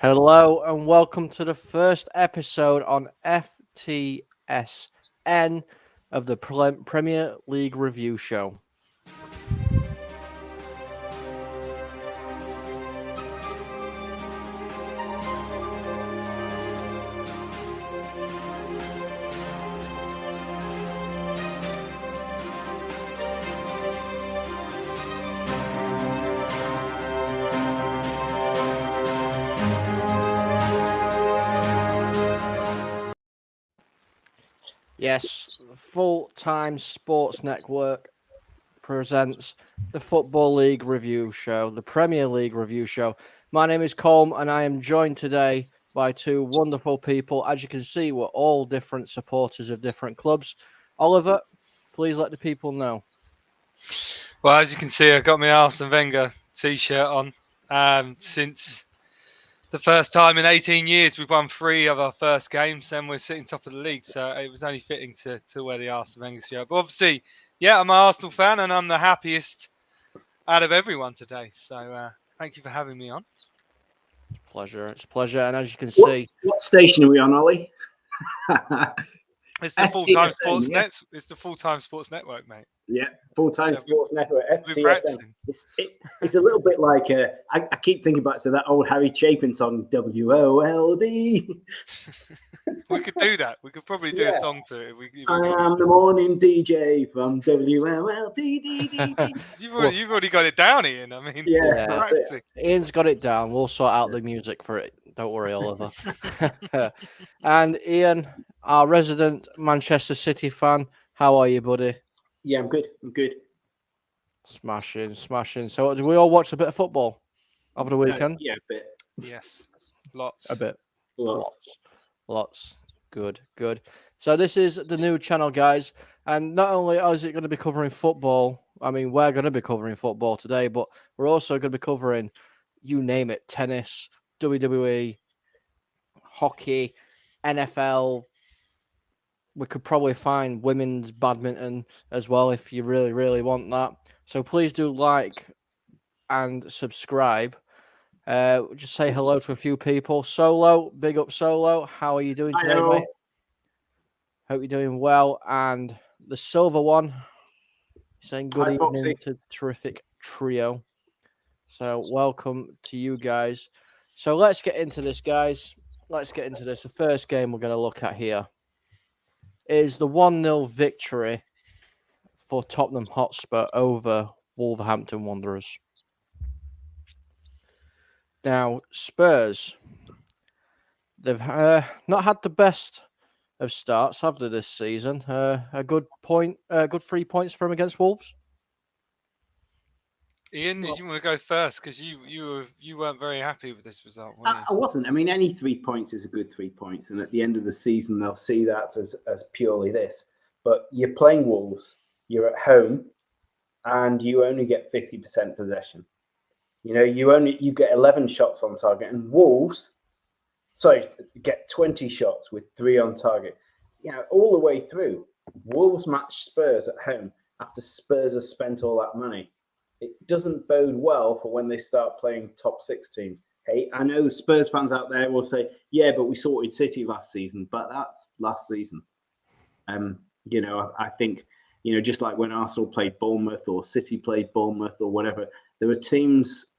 Hello and welcome to the first episode on FTSN of the Premier League Review Show. Yes, Full-Time Sports Network presents the Football League Review Show, the Premier League Review Show. My name is Colm and I am joined today by two wonderful people. As you can see, we're all different supporters of different clubs. Oliver, please let the people know. Well, as you can see, I've got my Arsene Wenger t-shirt on. Since the first time in 18 years, we've won 3 of our first games and we're sitting top of the league. So it was only fitting to wear the Arsene Wenger shirt. But obviously, yeah, I'm an Arsenal fan and I'm the happiest out of everyone today. So thank you for having me on. It's a pleasure. And as you can see... What station are we on, Ollie? It's the Full-Time Sports Net. It's the Full-Time Sports Network, mate. Yeah, Full-Time Sports Network, FTSN. It's a little bit like I keep thinking back to that old Harry Chapin song, WOLD. We could do that. We could probably do a song to it. I am the morning DJ from WOLD. You've already got it down, Ian. I mean, Ian's got it down. We'll sort out the music for it. Don't worry, Oliver. And Ian, our resident Manchester City fan, how are you, buddy? Yeah, I'm good. Smashing. So, do we all watch a bit of football over the weekend? Yeah, a bit. Yes, lots. A bit. Lots. Good. So this is the new channel, guys. And not only is it going to be covering football, I mean, we're going to be covering football today, but we're also going to be covering, you name it, tennis, WWE, hockey, NFL. We could probably find women's badminton as well if you really, really want that. So please do like and subscribe. Just say hello to a few people. Solo, big up Solo. How are you doing today, mate? Hope you're doing well. And the silver one saying good evening to terrific trio. So welcome to you guys. So let's get into this, guys. The first game we're going to look at here is the 1-0 victory for Tottenham Hotspur over Wolverhampton Wanderers. Now, Spurs, they've not had the best of starts, have they, this season? A good 3 points for them against Wolves. Ian, did you want to go first? Because you weren't very happy with this result, were you? I wasn't. I mean, any 3 points is a good 3 points, and at the end of the season, they'll see that as purely this. But you're playing Wolves, you're at home, and you only get 50% possession. You know, you get 11 shots on target, and Wolves, get 20 shots with 3 on target. You know, all the way through, Wolves match Spurs at home after Spurs have spent all that money. It doesn't bode well for when they start playing top 6 teams. Hey, I know Spurs fans out there will say, yeah, but we sorted City last season, but that's last season. You know, I think, you know, just like when Arsenal played Bournemouth or City played Bournemouth or whatever, there are teams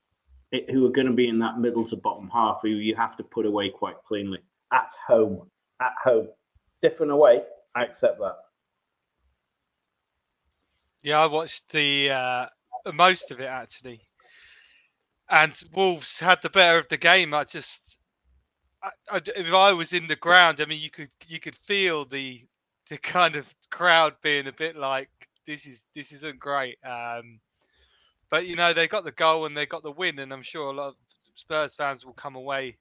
who are going to be in that middle to bottom half who you have to put away quite cleanly. At home. Different away, I accept that. Yeah, I watched the most of it, actually. And Wolves had the better of the game. If I was in the ground, I mean, you could feel the kind of crowd being a bit like, this isn't great. But, you know, they got the goal and they got the win. And I'm sure a lot of Spurs fans will come away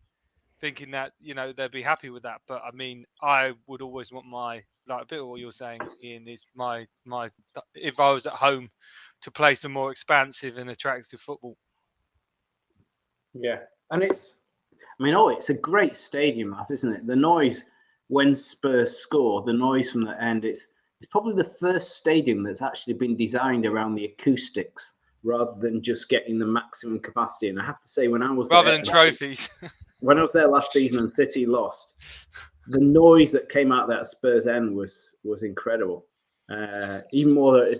thinking that, you know, they'll be happy with that. But, I mean, I would always want a bit of what you're saying, Ian, is if I was at home, to play some more expansive and attractive football. Yeah. And it's a great stadium, isn't it? The noise when Spurs score, the noise from the end, it's probably the first stadium that's actually been designed around the acoustics rather than just getting the maximum capacity. And I have to say, when I was rather than trophies. when I was there last season and City lost, the noise that came out of that Spurs end was incredible. Even more,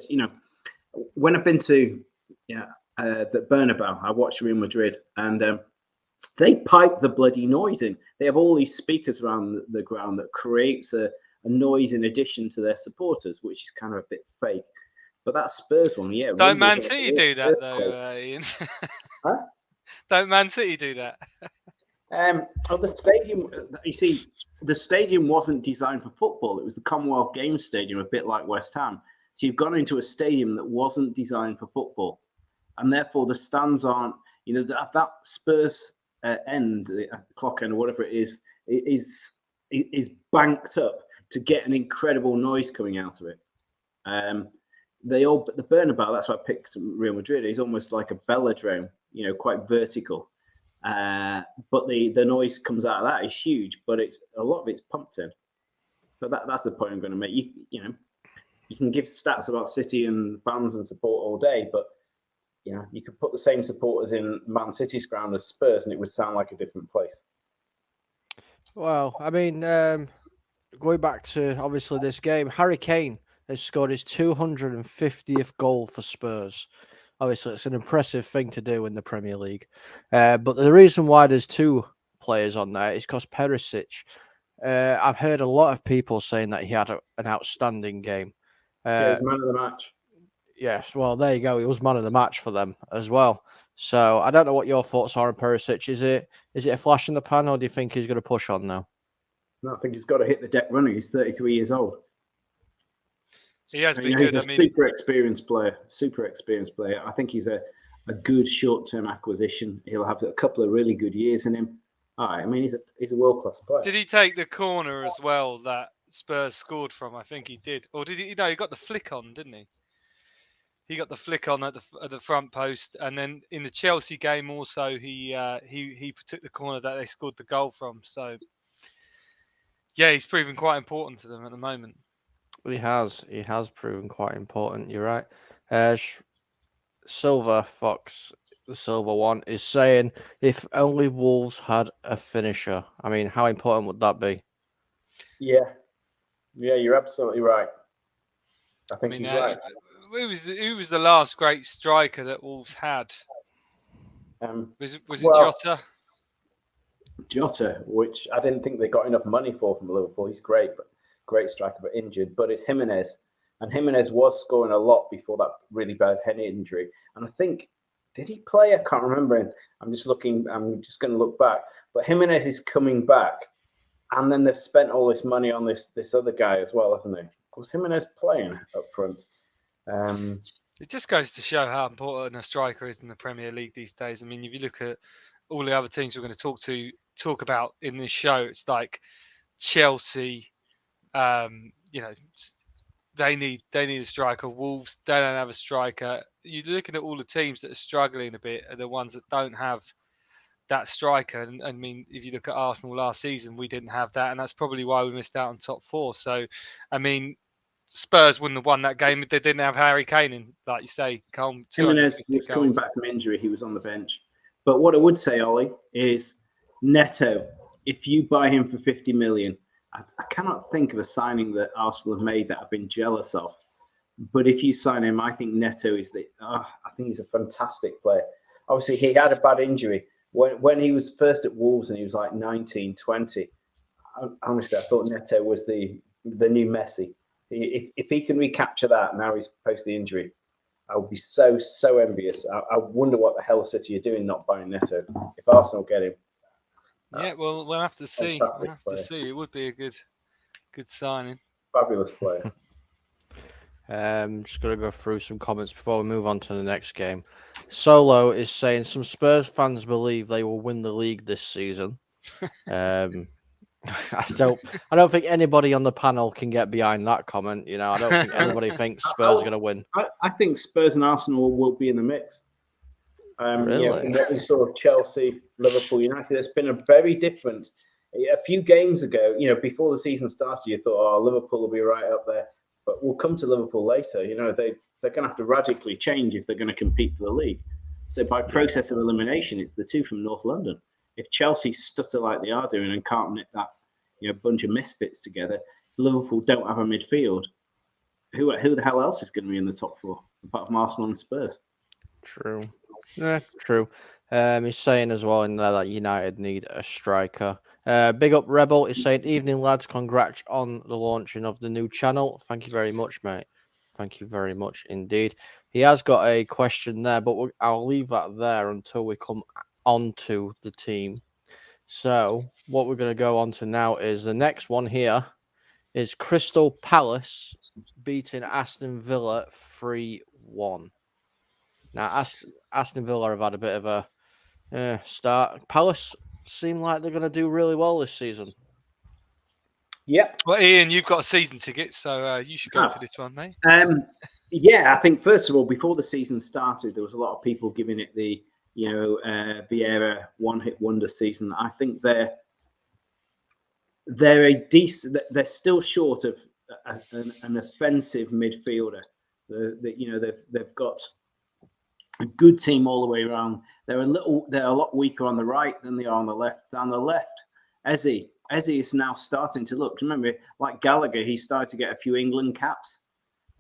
when I've been to the Bernabeu, I watched Real Madrid, and they pipe the bloody noise in. They have all these speakers around the ground that creates a noise in addition to their supporters, which is kind of a bit fake. But that Spurs one, yeah. Don't Man City do that though, Ian? Huh? Don't Man City do that? The stadium, you see, the stadium wasn't designed for football. It was the Commonwealth Games Stadium, a bit like West Ham. So you've gone into a stadium that wasn't designed for football, and therefore the stands aren't. That Spurs end, the clock end, or whatever it is banked up to get an incredible noise coming out of it. The Bernabeu, that's why I picked Real Madrid, is almost like a velodrome, quite vertical. But the noise comes out of that is huge, but a lot of it's pumped in. So that's the point I'm going to make. You can give stats about City and fans and support all day, but you could put the same supporters in Man City's ground as Spurs, and it would sound like a different place. Well, I mean, going back to obviously this game, Harry Kane has scored his 250th goal for Spurs. Obviously, it's an impressive thing to do in the Premier League. But the reason why there's two players on there is because Perisic. I've heard a lot of people saying that he had an outstanding game. He was man of the match. Yes, well, there you go. He was man of the match for them as well. So I don't know what your thoughts are on Perisic. Is it a flash in the pan, or do you think he's going to push on now? No, I think he's got to hit the deck running. He's 33 years old. He has been good. He's a super experienced player. I think he's a good short-term acquisition. He'll have a couple of really good years in him. I mean, he's a world-class player. Did he take the corner as well that Spurs scored from? I think he did. Or did he? No, he got the flick on, didn't he? He got the flick on at the front post, and then in the Chelsea game also he took the corner that they scored the goal from. So yeah, he's proven quite important to them at the moment. He has proven quite important. You're right. Silver Fox, the silver one, is saying if only Wolves had a finisher. I mean, how important would that be? Yeah, you're absolutely right. I think he's right. Who was the last great striker that Wolves had? Was it Jota? Jota, which I didn't think they got enough money for from Liverpool. He's great striker, but injured. But it's Jimenez, and Jimenez was scoring a lot before that really bad head injury. And I think, did he play? I can't remember. I'm just going to look back. But Jimenez is coming back, and then they've spent all this money on this other guy as well, hasn't they? Was Jimenez playing up front? It just goes to show how important a striker is in the Premier League these days. I mean, if you look at all the other teams we're going to talk about in this show, it's like Chelsea. They need a striker. Wolves, they don't have a striker. You're looking at all the teams that are struggling a bit are the ones that don't have that striker. And I mean, if you look at Arsenal last season, we didn't have that, and that's probably why we missed out on top four. So, I mean, Spurs wouldn't have won that game if they didn't have Harry Kane in, like you say, Colm. Jimenez was coming back from injury. He was on the bench. But what I would say, Ollie, is Neto, if you buy him for 50 million, I cannot think of a signing that Arsenal have made that I've been jealous of. But if you sign him, I think Neto is I think he's a fantastic player. Obviously, he had a bad injury. When he was first at Wolves and he was like 19, 20, honestly, I thought Neto was the new Messi. If he can recapture that now he's post the injury, I would be so envious. I wonder what the hell City are doing not buying Neto. If Arsenal get him. Yeah, well, we'll have to see. It would be a good signing. Fabulous player. Just going to go through some comments before we move on to the next game. Solo is saying some Spurs fans believe they will win the league this season. I don't think anybody on the panel can get behind that comment. I don't think anybody thinks Spurs are going to win. I think Spurs and Arsenal will be in the mix. Really? From what we saw of Chelsea, Liverpool, United, it's been a very different. A few games ago, before the season started, you thought, Liverpool will be right up there. But we'll come to Liverpool later. They're going to have to radically change if they're going to compete for the league. So by process of elimination, it's the two from North London. if Chelsea stutter like they are doing and can't knit that bunch of misfits together, Liverpool don't have a midfield. Who the hell else is going to be in the top four apart from Arsenal and Spurs? True. Yeah, true. He's saying as well in there that United need a striker. Big up Rebel is saying, evening lads, congrats on the launching of the new channel. Thank you very much, mate. Thank you very much indeed. He has got a question there, but I'll leave that there until we come on to the team. So what we're going to go on to now is the next one here is Crystal Palace beating Aston Villa 3-1. Now, Aston Villa have had a bit of a start. Palace seem like they're going to do really well this season. Yep. Well, Ian, you've got a season ticket, so you should go for this one, mate. Yeah, I think first of all, before the season started, there was a lot of people giving it the Vieira one-hit wonder season. I think they're a decent. They're still short of an offensive midfielder. They've got a good team all the way around. They're a lot weaker on the right than they are on the left. Down the left, Eze is now starting to look. Remember, like Gallagher, he started to get a few England caps.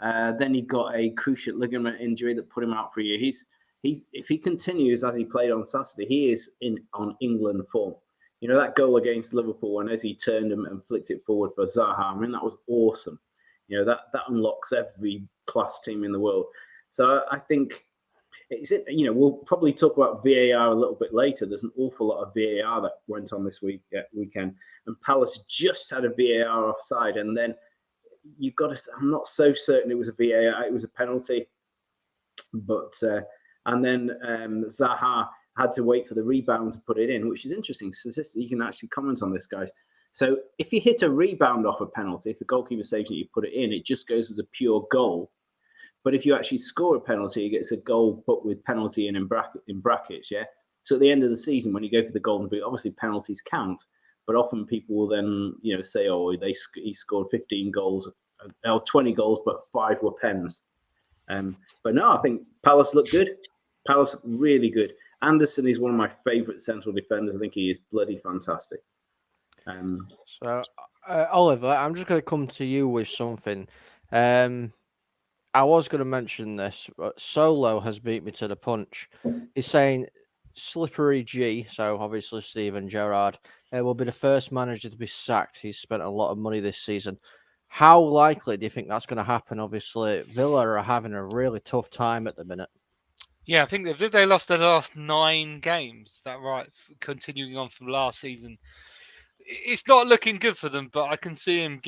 Then he got a cruciate ligament injury that put him out for a year. He's if he continues as he played on Saturday, he is on England form. That goal against Liverpool when Eze turned him and flicked it forward for Zaha. I mean, that was awesome. That unlocks every class team in the world. So I think we'll probably talk about VAR a little bit later. There's an awful lot of VAR that went on this weekend, and Palace just had a VAR offside, and then you've got to. I'm not so certain it was a VAR. It was a penalty, but and then Zaha had to wait for the rebound to put it in, which is interesting. Statistically, you can actually comment on this, guys. So if you hit a rebound off a penalty, if the goalkeeper saves it, you put it in, it just goes as a pure goal. But if you actually score a penalty, it gets a goal put with penalty in brackets, yeah? So at the end of the season, when you go for the Golden Boot, obviously penalties count. But often people will then, say, oh, he scored 15 goals, or 20 goals, but 5 were pens. But no, I think Palace look good. Palace really good. Anderson is one of my favourite central defenders. I think he is bloody fantastic. So, Oliver, I'm just going to come to you with something. I was going to mention this, but Solo has beat me to the punch. He's saying Slippery G, so obviously Steven Gerrard, will be the first manager to be sacked. He's spent a lot of money this season. How likely do you think that's going to happen? Obviously, Villa are having a really tough time at the minute. Yeah, I think they lost their last 9 games. Is that right? Continuing on from last season. It's not looking good for them, but I can see him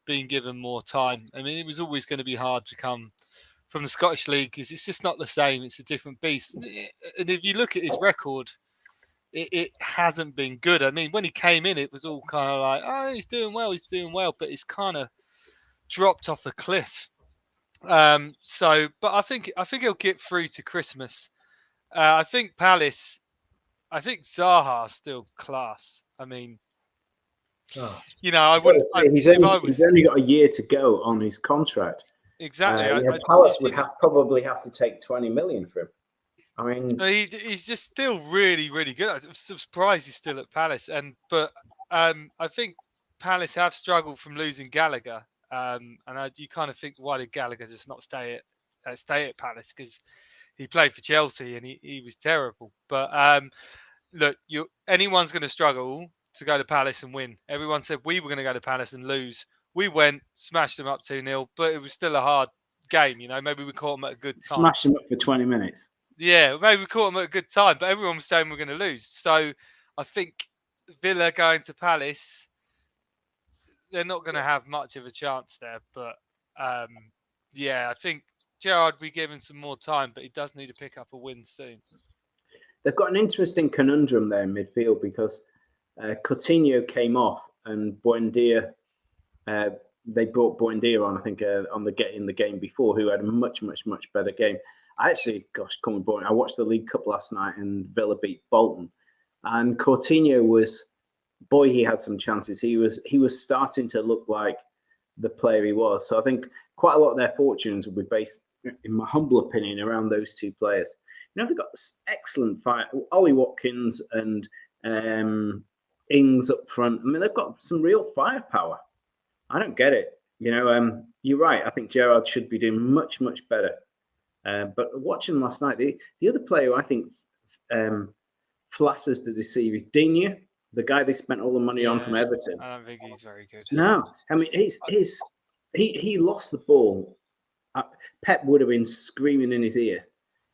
being given more time. I mean, it was always going to be hard to come from the Scottish League because it's just not the same. It's a different beast. And if you look at his record, it hasn't been good. I mean, when he came in, it was all kind of like, oh, he's doing well, but it's kind of dropped off a cliff. But I think he'll get through to Christmas. I think Palace. I think Zaha's still class. I mean, I wouldn't. He's only got a year to go on his contract. Exactly. Palace would probably have to take 20 million for him. I mean, he's just still really, really good. I'm surprised he's still at Palace. But I think Palace have struggled from losing Gallagher. You kind of think, why did Gallagher just not stay at Palace? Because he played for Chelsea and he was terrible. But look, anyone's going to struggle to go to Palace and win. Everyone said we were going to go to Palace and lose. We went, smashed them up 2-0, but it was still a hard game. Maybe we caught them at a good time. Smashed them up for 20 minutes. Yeah, maybe we caught them at a good time, but everyone was saying we're going to lose. So I think Villa going to Palace, they're not going to have much of a chance there. But I think Gerrard will be given some more time, but he does need to pick up a win soon. They've got an interesting conundrum there in midfield because Coutinho came off and Buendia, they brought Buendia on, I think, in the game before, who had a much, much, much better game. I watched the League Cup last night and Villa beat Bolton. And Coutinho he had some chances. He was starting to look like the player he was. So I think quite a lot of their fortunes will be based, in my humble opinion, around those two players. They've got excellent fight. Ollie Watkins and Ings up front. I mean, they've got some real firepower. I don't get it. You're right. I think Gerrard should be doing much, much better. But watching last night, the other player who I think flatters to deceive is Digne, the guy they spent all the money on from Everton. I don't think he's very good. No, I mean he lost the ball. Pep would have been screaming in his ear.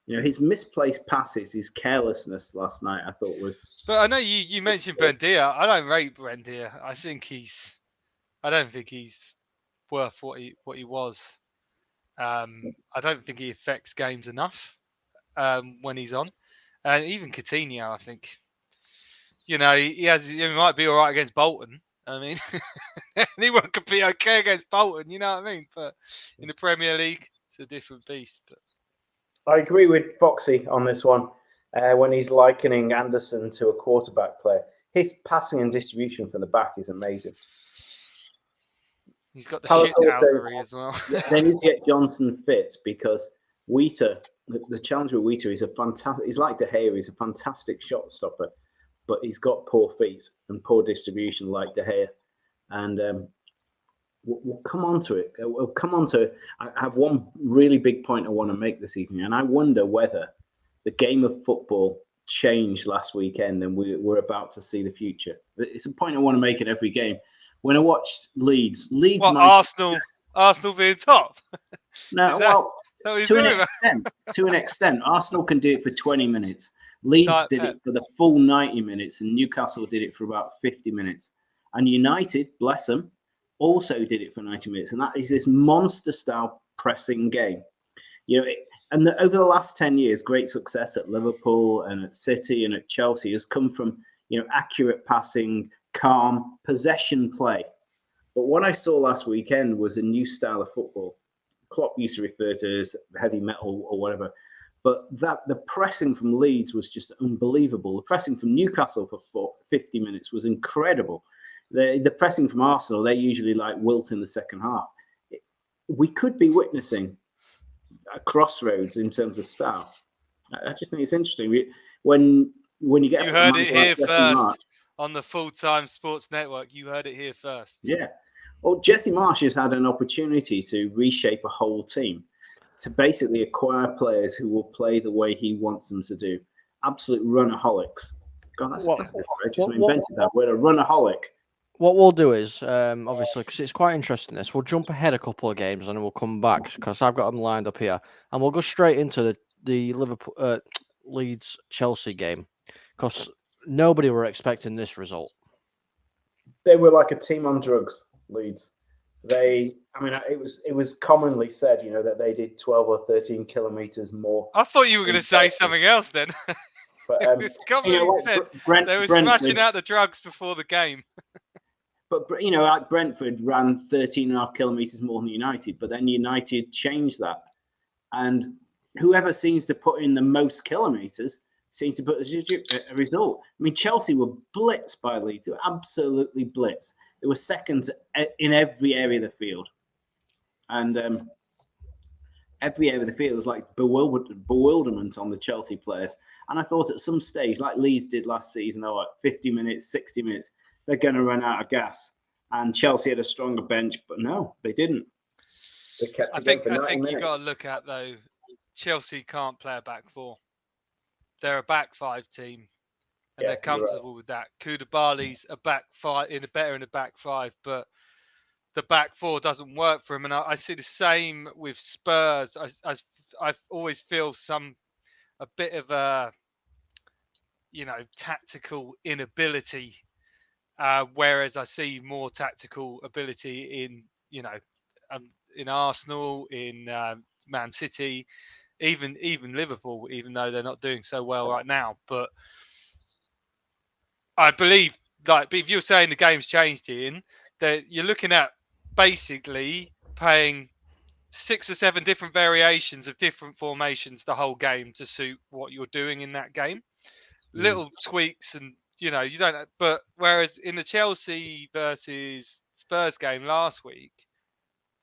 His misplaced passes, his carelessness last night, I thought was. But I know you mentioned Buendia. I don't rate Buendia. I don't think he's worth what he was. I don't think he affects games enough when he's on, and even Coutinho, I think. He might be all right against Bolton. I mean, anyone could be okay against Bolton. You know what I mean? But in the Premier League, it's a different beast. But I agree with Foxy on this one when he's likening Anderson to a quarterback player. His passing and distribution from the back is amazing. He's got the shit as well. They need to get Johnson fit because Wheater, the challenge with Wheater is he's like De Gea, he's a fantastic shot stopper, but he's got poor feet and poor distribution like De Gea. And we'll come on to it. I have one really big point I want to make this evening, and I wonder whether the game of football changed last weekend and we're about to see the future. It's a point I want to make at every game. When I watched Leeds, Arsenal being top. No, to an extent, Arsenal can do it for 20 minutes. Leeds did it for the full 90 minutes, and Newcastle did it for about 50 minutes. And United, bless them, also did it for 90 minutes. And that is this monster-style pressing game. Over the last 10 years, great success at Liverpool and at City and at Chelsea has come from, accurate passing, calm, possession play. But what I saw last weekend was a new style of football. Klopp used to refer to as heavy metal or whatever. But the pressing from Leeds was just unbelievable. The pressing from Newcastle for 50 minutes was incredible. The pressing from Arsenal, they usually wilt in the second half. We could be witnessing a crossroads in terms of style. I just think it's interesting. When you get... You heard it here first on the Full-Time Sports Network. You heard it here first. Yeah. Well, Jesse Marsch has had an opportunity to reshape a whole team, to basically acquire players who will play the way he wants them to do. Absolute runaholics. God, that's what I just invented that word, a runaholic. What we'll do is, obviously, because it's quite interesting this, we'll jump ahead a couple of games and then we'll come back because I've got them lined up here. And we'll go straight into the Liverpool Leeds Chelsea game because nobody were expecting this result. They were like a team on drugs, Leeds. It was commonly said, that they did 12 or 13 kilometers more. I thought you were going to say something else then. But it was commonly said they were smashing out the drugs before the game. But, Brentford ran 13.5 kilometres more than United, but then United changed that. And whoever seems to put in the most kilometres seems to put a result. I mean, Chelsea were blitzed by Leeds. They were absolutely blitzed. They were second in every area of the field. And every area of the field was like bewilderment on the Chelsea players. And I thought at some stage, like Leeds did last season, 50 minutes, 60 minutes, they're going to run out of gas. And Chelsea had a stronger bench, but no, they didn't. They kept I think you got to look at, though, Chelsea can't play a back four. They're a back five team, and they're comfortable with that. Koulibaly's a back five, better in a back five, but the back four doesn't work for him. And I see the same with Spurs. I always feel a bit of a, tactical inability. Whereas I see more tactical ability in Arsenal, in Man City, even Liverpool, even though they're not doing so well right now. But I believe, if you're saying the game's changed, Ian, that you're looking at basically playing 6 or 7 different variations of different formations the whole game to suit what you're doing in that game. Little tweaks and you don't. But whereas in the Chelsea versus Spurs game last week,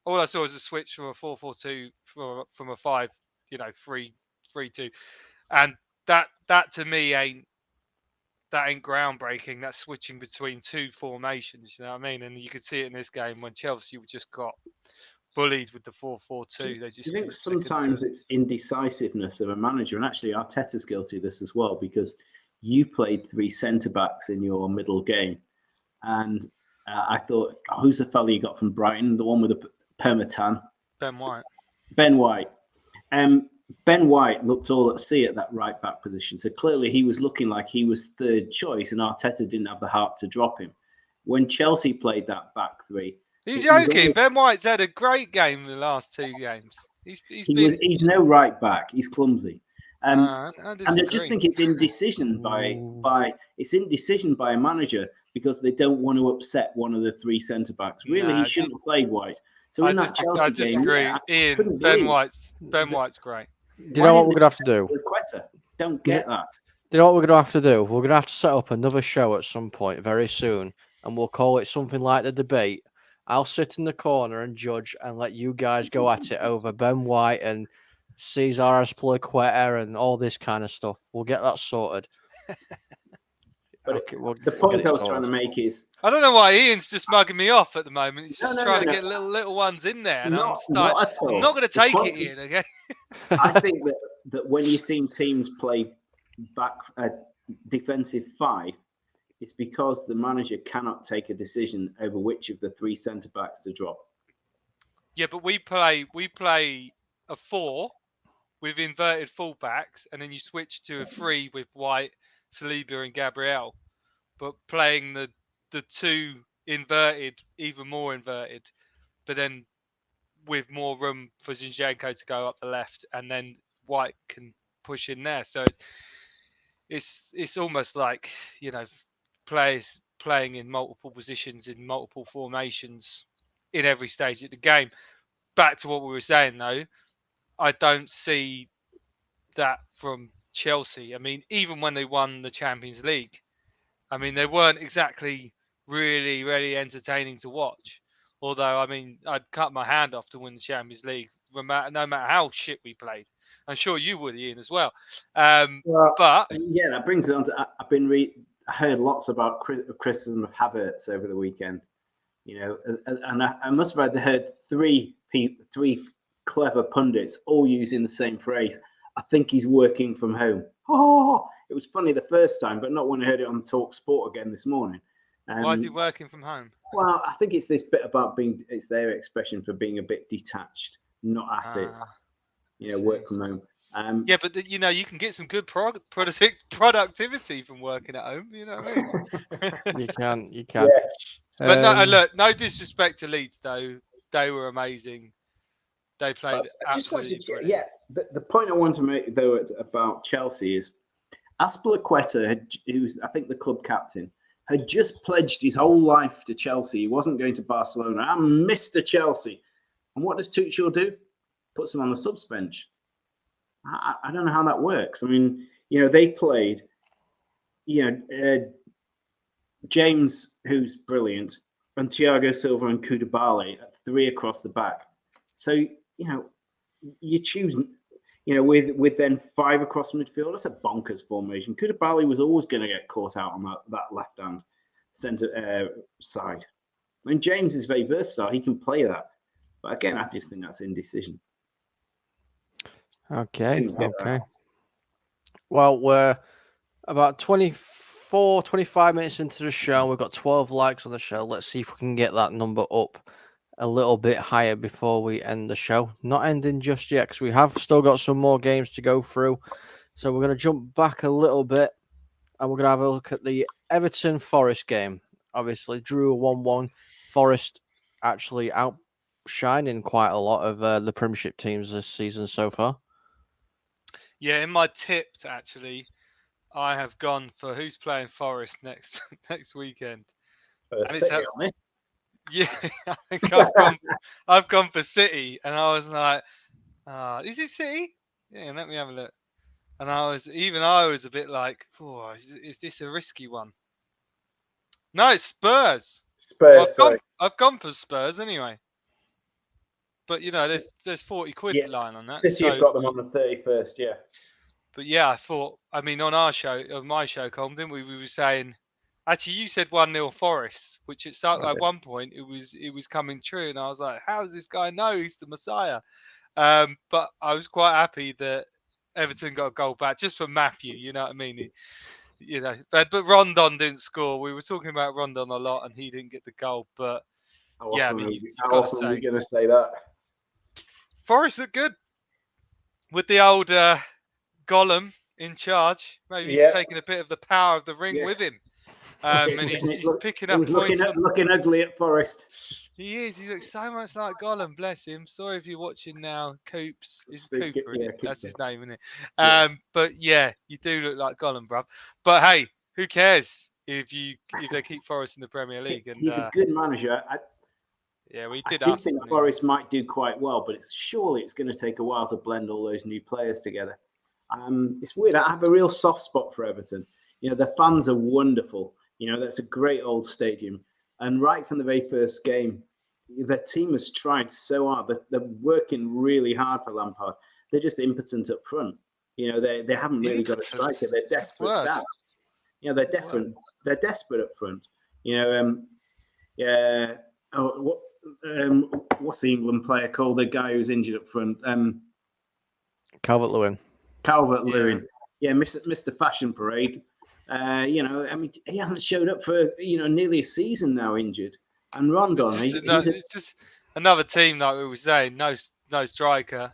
all I saw was a switch from a 4-4-2 from a 5-3-3-2, and that to me that ain't groundbreaking. That's switching between two formations. You know what I mean? And you could see it in this game when Chelsea just got bullied with the 4-4-2. They just I think sometimes it's indecisiveness of a manager, and actually Arteta's guilty of this as well, because you played 3 centre backs in your middle game, and I thought, who's the fella you got from Brighton, the one with the permatan? Ben White. Ben White. Ben White looked all at sea at that right back position, so clearly he was looking like he was third choice, and Arteta didn't have the heart to drop him. When Chelsea played that back 3. He's joking. Ben White's had a great game in the last 2 games. He's no right back. He's clumsy. And I just think it's indecision by a manager because they don't want to upset one of the 3 centre backs. Really, he shouldn't have played White. So in that Chelsea I disagree. game, Ian, Ben White's great. Do you know what we're gonna have to do? Don't get that. Do you know what we're gonna have to do? We're gonna have to set up another show at some point very soon, and we'll call it something like The Debate. I'll sit in the corner and judge and let you guys go at it over Ben White and Cesar Azpilicueta and all this kind of stuff. We'll get that sorted. But the point I was trying to make is... I don't know why Ian's just mugging me off at the moment. He's just trying to get little ones in there. And I'm not going to take it, Ian, okay? I think that when you've seen teams play back defensive 5, it's because the manager cannot take a decision over which of the 3 centre-backs to drop. Yeah, but we play a 4 with inverted full-backs, and then you switch to a 3 with White, Saliba and Gabriel. But playing the 2 inverted, even more inverted, but then with more room for Zinchenko to go up the left, and then White can push in there. So it's almost like, you know, players playing in multiple positions, in multiple formations in every stage of the game. Back to what we were saying, though, I don't see that from Chelsea. I mean, even when they won the Champions League, I mean, they weren't exactly really entertaining to watch. Although, I mean, I'd cut my hand off to win the Champions League, no matter how shit we played. I'm sure you would, Ian, as well. But yeah, that brings it on to. I heard lots about criticism of Havertz over the weekend. You know, and I must have heard three clever pundits all using the same phrase. I think he's working from home. Oh, it was funny the first time, but not when I heard it on Talk Sport again this morning. Why is he working from home? Well, I think it's this bit about it's their expression for being a bit detached, not at it. You know, work from home. Yeah, but you know, you can get some good productivity from working at home. You know what I mean? You can. Yeah. But no, look, no disrespect to Leeds, though. They were amazing. They played absolutely brilliant. Yeah, the point I want to make, though, about Chelsea is Azpilicueta, who's, I think, the club captain, had just pledged his whole life to Chelsea. He wasn't going to Barcelona. I'm Mr. Chelsea. And what does Tuchel do? Puts him on the subs bench. I don't know how that works. I mean, you know, they played, you know, James, who's brilliant, and Thiago Silva and Koulibaly at 3 across the back. So, you know, you choose, you know, with then 5 across midfield. That's a bonkers formation. Koulibaly was always going to get caught out on that left-hand centre side. I mean, James is very versatile. He can play that. But again, I just think that's indecision. Okay. Well, we're about 25 minutes into the show. We've got 12 likes on the show. Let's see if we can get that number up a little bit higher before we end the show. Not ending just yet because we have still got some more games to go through. So we're going to jump back a little bit and we're going to have a look at the Everton-Forest game. Obviously, drew 1-1. Forest actually outshining quite a lot of the Premiership teams this season so far. Yeah, in my tips, actually, I have gone for who's playing Forest next weekend. City, yeah, I think I've gone for City, and I was like, is it City? Yeah, let me have a look. And I was a bit like, oh, is this a risky one? No, it's Spurs. I've gone for Spurs anyway. But you know, there's 40 quid line on that. City have got them on the 31st, yeah. But yeah, I thought. I mean, on my show, Colm, didn't we? We were saying. Actually, you said 1-0 Forest, which at one point it was coming true, and I was like, "How does this guy know he's the Messiah?" But I was quite happy that Everton got a goal back just for Matthew. You know what I mean? But Rondon didn't score. We were talking about Rondon a lot, and he didn't get the goal. But yeah, I mean, you've how got to often are we say going to say that? Forest looked good with the old Gollum in charge. Maybe he's taking a bit of the power of the ring with him. And he's picking up points. Looking ugly at Forest. He is. He looks so much like Gollum. Bless him. Sorry if you're watching now. Coops. It's Cooper, isn't it? That's his name, isn't it? Yeah. But yeah, you do look like Gollum, bruv. But hey, who cares if they keep Forest in the Premier League? And he's a good manager. we I did. do think Forest might do quite well, but surely it's going to take a while to blend all those new players together. It's weird. I have a real soft spot for Everton. The fans are wonderful. That's a great old stadium. And right from the very first game, their team has tried so hard. They're working really hard for Lampard. They're just impotent up front. They haven't really got a striker. They're desperate down. They're desperate. They're desperate up front. What's the England player called? The guy who's injured up front. Calvert-Lewin. Yeah, Mr. Fashion Parade. He hasn't showed up for nearly a season now, injured. And Rondon, it's just another team like we were saying. No striker.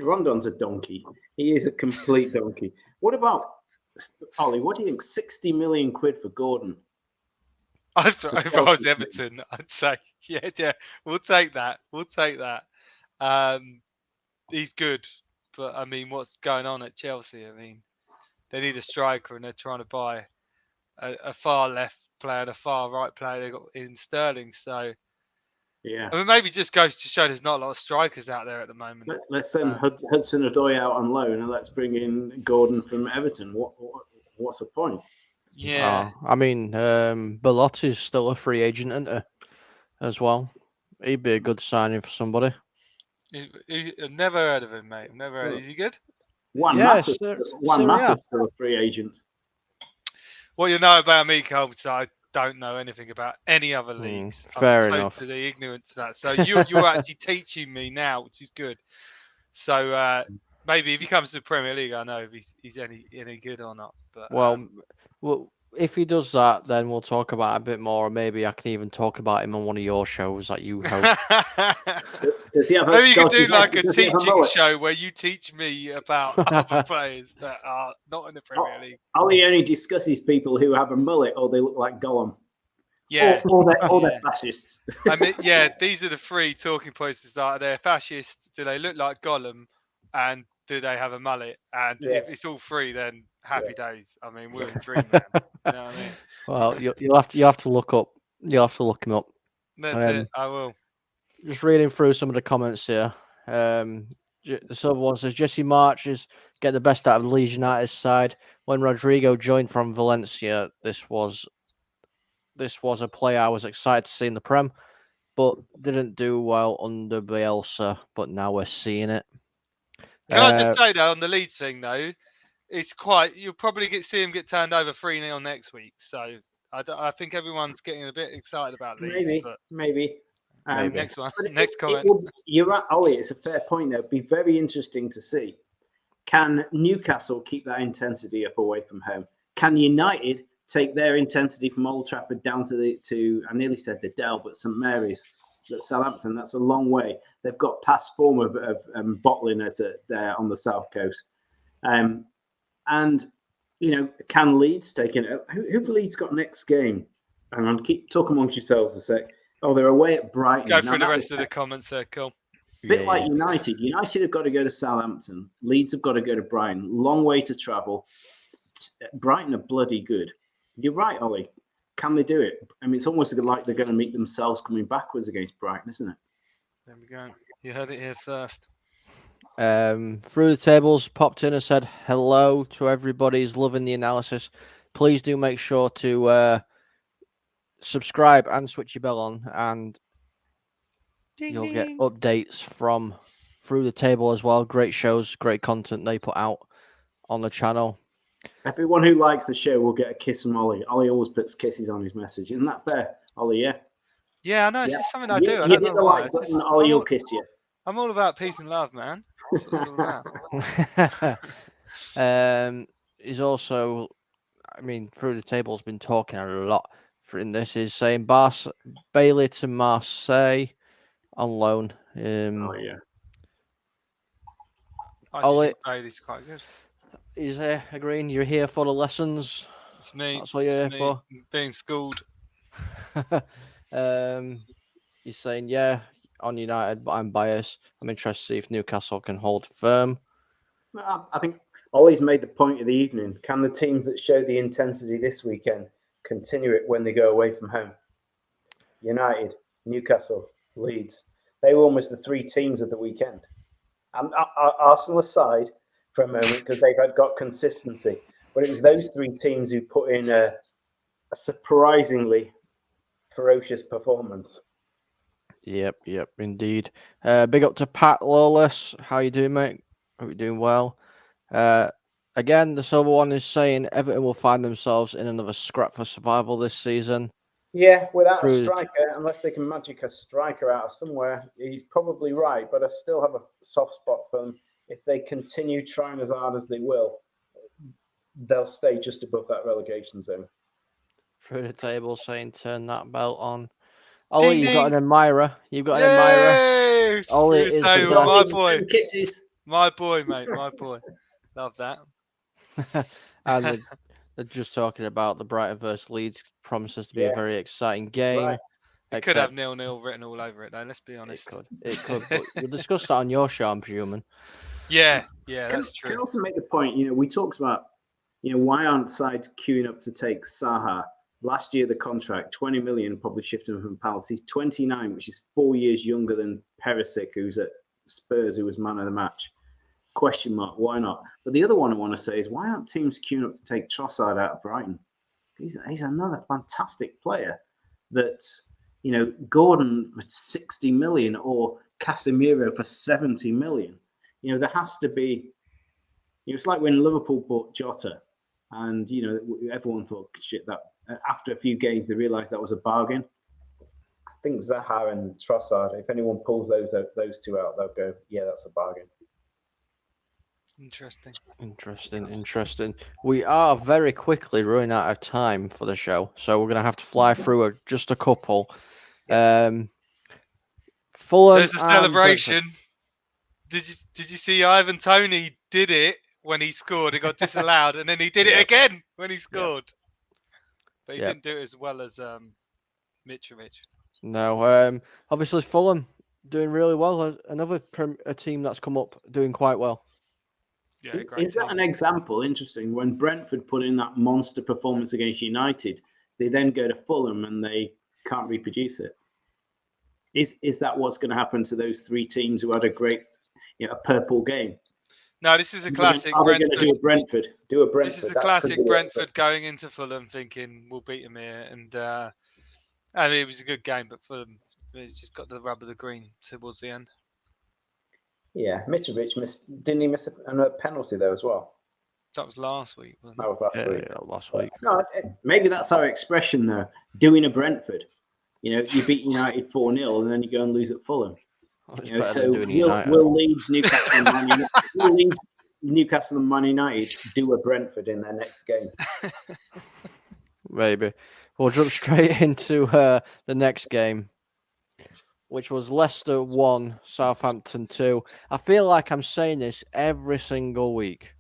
Rondon's a donkey. He is a complete donkey. What about Ollie? What do you think? 60 million quid for Gordon? If I was Everton, I'd say, yeah, we'll take that. He's good, but I mean, what's going on at Chelsea? I mean, they need a striker, and they're trying to buy a far left player and a far right player. They got in Sterling, so yeah. I mean, maybe it just goes to show there's not a lot of strikers out there at the moment. Let's send Hudson-Odoi out on loan, and let's bring in Gordon from Everton. What's the point? Yeah, I mean, Belotti's still a free agent, isn't he? As well, he'd be a good signing for somebody. I've never heard of him, mate. I've never heard. Is he good? Juan Mata's still a free agent. What you know about me, Colm, so I don't know anything about any other leagues. Fair I'm enough. totally ignorant to that. So you're actually teaching me now, which is good. So maybe if he comes to the Premier League, I know if he's any good or not. But well, if he does that, then we'll talk about it a bit more. Maybe I can even talk about him on one of your shows that you host. Does he have maybe you can do like a teaching show where you teach me about other players that are not in the Premier League. Ollie only discusses people who have a mullet or they look like Gollum. Yeah. Or they're fascists. I mean, these are the three talking points to start. They're fascist. Do they look like Gollum? And do they have a mullet? And if it's all three, then happy days. I mean, we're in dreamland. You know what I mean? Well, you'll have to look up. You'll have to look him up. That's it. I will. Just reading through some of the comments here. This other one says Jesse March is get the best out of Leeds United's side. When Rodrigo joined from Valencia, this was a player I was excited to see in the Prem, but didn't do well under Bielsa. But now we're seeing it. Can I just say though on the Leeds thing though, it's quite. You'll probably see him get turned over 3-0 next week. So I think everyone's getting a bit excited about Leeds. Maybe. Next one. Next comment. You're right, Ollie. It's a fair point. Though. It'd be very interesting to see. Can Newcastle keep that intensity up away from home? Can United take their intensity from Old Trafford down to I nearly said the Dell, but St Mary's, at Southampton? That's a long way. They've got past form of bottling it there on the south coast, and can Leeds take it? Who've Leeds got next game? Hang on, keep talking amongst yourselves a sec. Oh, they're away at Brighton. Go through the rest of the comments there, Colm. A bit like United. United have got to go to Southampton. Leeds have got to go to Brighton. Long way to travel. Brighton are bloody good. You're right, Ollie. Can they do it? I mean, it's almost like they're going to meet themselves coming backwards against Brighton, isn't it? There we go. You heard it here first. Through the tables, popped in and said hello to everybody. He's loving the analysis. Please do make sure to subscribe and switch your bell on, and you'll get updates from Through the Table as well. Great shows, great content they put out on the channel. Everyone who likes the show will get a kiss from Ollie. Ollie always puts kisses on his message. Isn't that fair, Ollie? Yeah. Yeah, I know. It's Yeah. just something I do. I You don't hit know the why. like It's button, just, Ollie will kiss you. I'm all about peace and love, man. That's what it's all about. He's also, I mean, through the table has been talking a lot in this. He's saying Bailey to Marseille on loan. Oh yeah. I Ollie, think Bailey's quite good. He's agreeing. You're here for the lessons. It's me. That's what you're here for. Being schooled. He's saying, yeah, on United, but I'm biased. I'm interested to see if Newcastle can hold firm. I think Ollie's made the point of the evening. Can the teams that show the intensity this weekend continue it when they go away from home? United, Newcastle, Leeds. They were almost the three teams of the weekend. Arsenal aside for a moment, because they've got consistency. But it was those three teams who put in a surprisingly ferocious performance. Yep, indeed. Big up to Pat Lawless. How you doing, mate? Hope you're doing well. Again, the silver one is saying Everton will find themselves in another scrap for survival this season. Yeah, without a striker, unless they can magic a striker out of somewhere, he's probably right. But I still have a soft spot for them. If they continue trying as hard as they will, they'll stay just above that relegation zone. Through the table saying turn that belt on. Ollie, Ding, you've got ding. an admirer. You've got Yay! an admirer. Ollie Through is the the table, my best. boy. 2 kisses. My boy, mate. My boy. Love that. And they're just talking about the Brighton versus Leeds. Promises to be a very exciting game. Right. It could have 0-0 written all over it, though. Let's be honest. It could. But we'll discuss that on your show, I'm presuming. Yeah, that's true. Can also make the point, we talked about, why aren't sides queuing up to take Saha? Last year, the contract, 20 million, probably shifted him from Palace. He's 29, which is 4 years younger than Perisic, who's at Spurs, who was man of the match. Question mark, why not? But the other one I want to say is, why aren't teams queuing up to take Trossard out of Brighton? He's another fantastic player that, Gordon for 60 million or Casemiro for 70 million. There has to be, it's like when Liverpool bought Jota and, everyone thought, shit, that after a few games, they realised that was a bargain. I think Zaha and Trossard, if anyone pulls those two out, they'll go, yeah, that's a bargain. Interesting. We are very quickly running out of time for the show, so we're going to have to fly through just a couple. Fulham. There's a celebration. Did you see Ivan Toney did it when he scored? It got disallowed, and then he did it again when he scored. But he didn't do it as well as Mitrovic. No, obviously Fulham doing really well. Another a team that's come up doing quite well. Yeah, great is that an example? Interesting. When Brentford put in that monster performance against United, they then go to Fulham and they can't reproduce it. Is that what's going to happen to those three teams who had a great, a purple game? No, this is a classic. Are they going to do a Brentford? This is a classic Brentford going into Fulham thinking we'll beat them here, and I mean, it was a good game, but Fulham has just got the rub of the green towards the end. Yeah, Mitrovic didn't he miss a penalty though as well? That was last week, wasn't it? That was last week. Yeah, last week. No, maybe that's our expression though. Doing a Brentford. You beat United 4-0 and then you go and lose at Fulham. So will Leeds, Newcastle, and Man United do a Brentford in their next game? Maybe. We'll jump straight into the next game, which was Leicester 1, Southampton 2. I feel like I'm saying this every single week.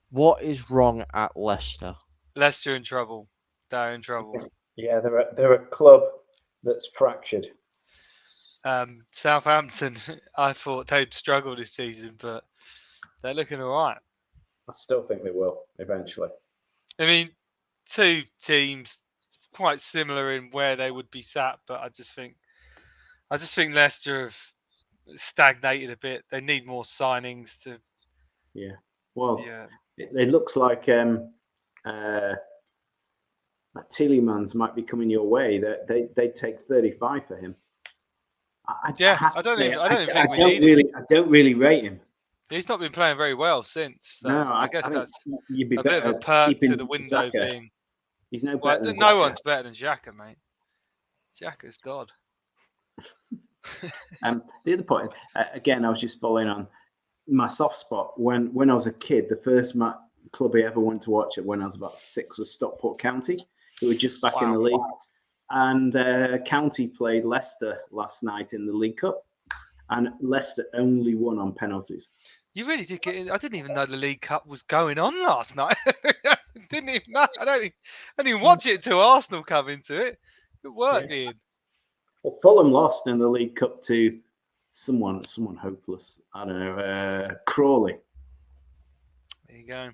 What is wrong at Leicester? Leicester in trouble. They're in trouble. Yeah, they're a club that's fractured. Southampton, I thought they'd struggle this season, but they're looking all right. I still think they will eventually. I mean, two teams quite similar in where they would be sat, but I just think Leicester have stagnated a bit. They need more signings to. Yeah. Well, it looks like Tielemans might be coming your way. That they take 35 for him. I don't think we need him. I don't really rate him. He's not been playing very well since. So No, I guess think that's you'd be a bit of better a perk keeping to the window Xhaka. being. He's no Well, better than no Xhaka. one's better than Xhaka, mate. Xhaka's God. The other point, again, I was just following on my soft spot. When I was a kid, the first club I ever went to watch it when I was about 6 was Stockport County, who were just back in the league. And County played Leicester last night in the League Cup, and Leicester only won on penalties. You really did get in. I didn't even know the League Cup was going on last night. Didn't even know. I didn't even watch it until Arsenal come into it. Good work, Ian. Well, Fulham lost in the League Cup to someone hopeless. I don't know, Crawley. There you go.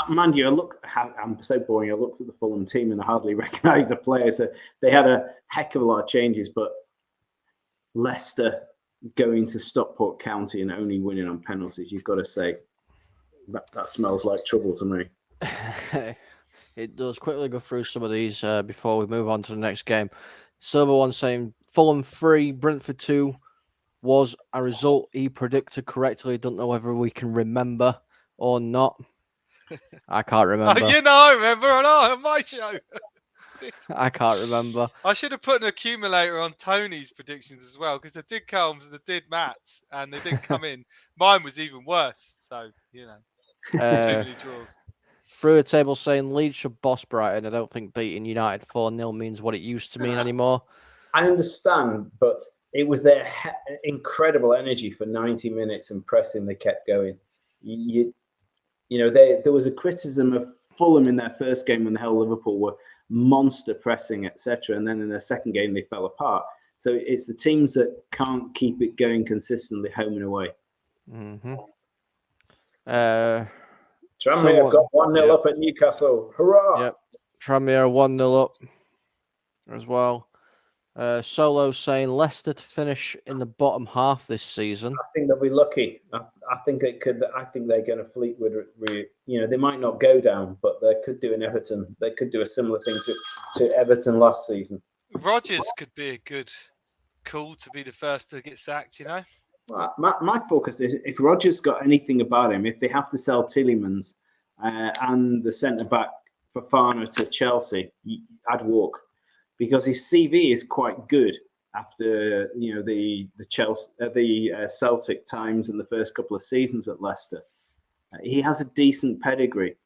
Mind you, I'm so boring. I looked at the Fulham team and I hardly recognised the players. So they had a heck of a lot of changes, but Leicester going to Stockport County and only winning on penalties, you've got to say that smells like trouble to me. It does. Quickly go through some of these before we move on to the next game. Silver one saying Fulham 3, Brentford 2 was a result he predicted correctly. Don't know whether we can remember or not. I can't remember. I remember on my show. I can't remember. I should have put an accumulator on Tony's predictions as well, because I did Colm's and I did Matt's, and they didn't come in. Mine was even worse. So, too many draws. Through the table saying Leeds should boss Brighton. I don't think beating United 4-0 means what it used to mean anymore. I understand, but it was their incredible energy for 90 minutes and pressing they kept going. There was a criticism of Fulham in their first game when the hell Liverpool were monster pressing, etc. And then in their second game, they fell apart. So it's the teams that can't keep it going consistently home and away. Mm-hmm. Tranmere got 1-0 up at Newcastle. Hurrah! Yep. Tranmere 1-0 up as well. Solo saying Leicester to finish in the bottom half this season. I think they'll be lucky. I think they could. I think they're going to Fleetwood. They might not go down, but they could do an Everton. They could do a similar thing to Everton last season. Rodgers could be a good call to be the first to get sacked. My focus is if Rodgers got anything about him, if they have to sell Tielemans and the centre back Fofana to Chelsea, I'd walk. Because his CV is quite good after the Chelsea, the Celtic times and the first couple of seasons at Leicester. He has a decent pedigree.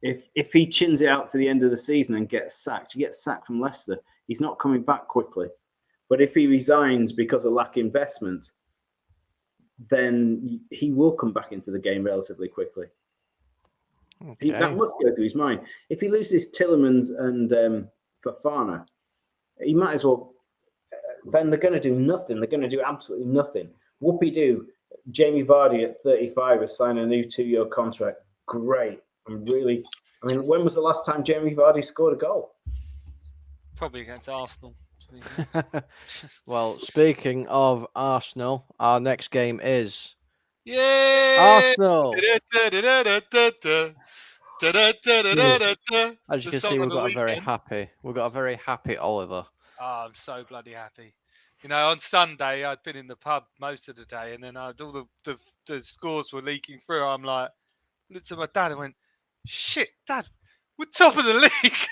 If he chins it out to the end of the season and gets sacked, he gets sacked from Leicester. He's not coming back quickly. But if he resigns because of lack of investment, then he will come back into the game relatively quickly. Okay. That must go through his mind. If he loses Tielemans and Fofana, he might as well. Then they're going to do nothing. They're going to do absolutely nothing. Whoopie-doo. Jamie Vardy at 35 has signed a new 2-year contract. Great. When was the last time Jamie Vardy scored a goal? Probably against Arsenal. Well, speaking of Arsenal, our next game is Arsenal. As you can see, we've got a very happy Oliver. Oh, I'm so bloody happy. On Sunday I'd been in the pub most of the day, and then all the scores were leaking through. I'm like, looked at my dad and went, "Shit, Dad, we're top of the league."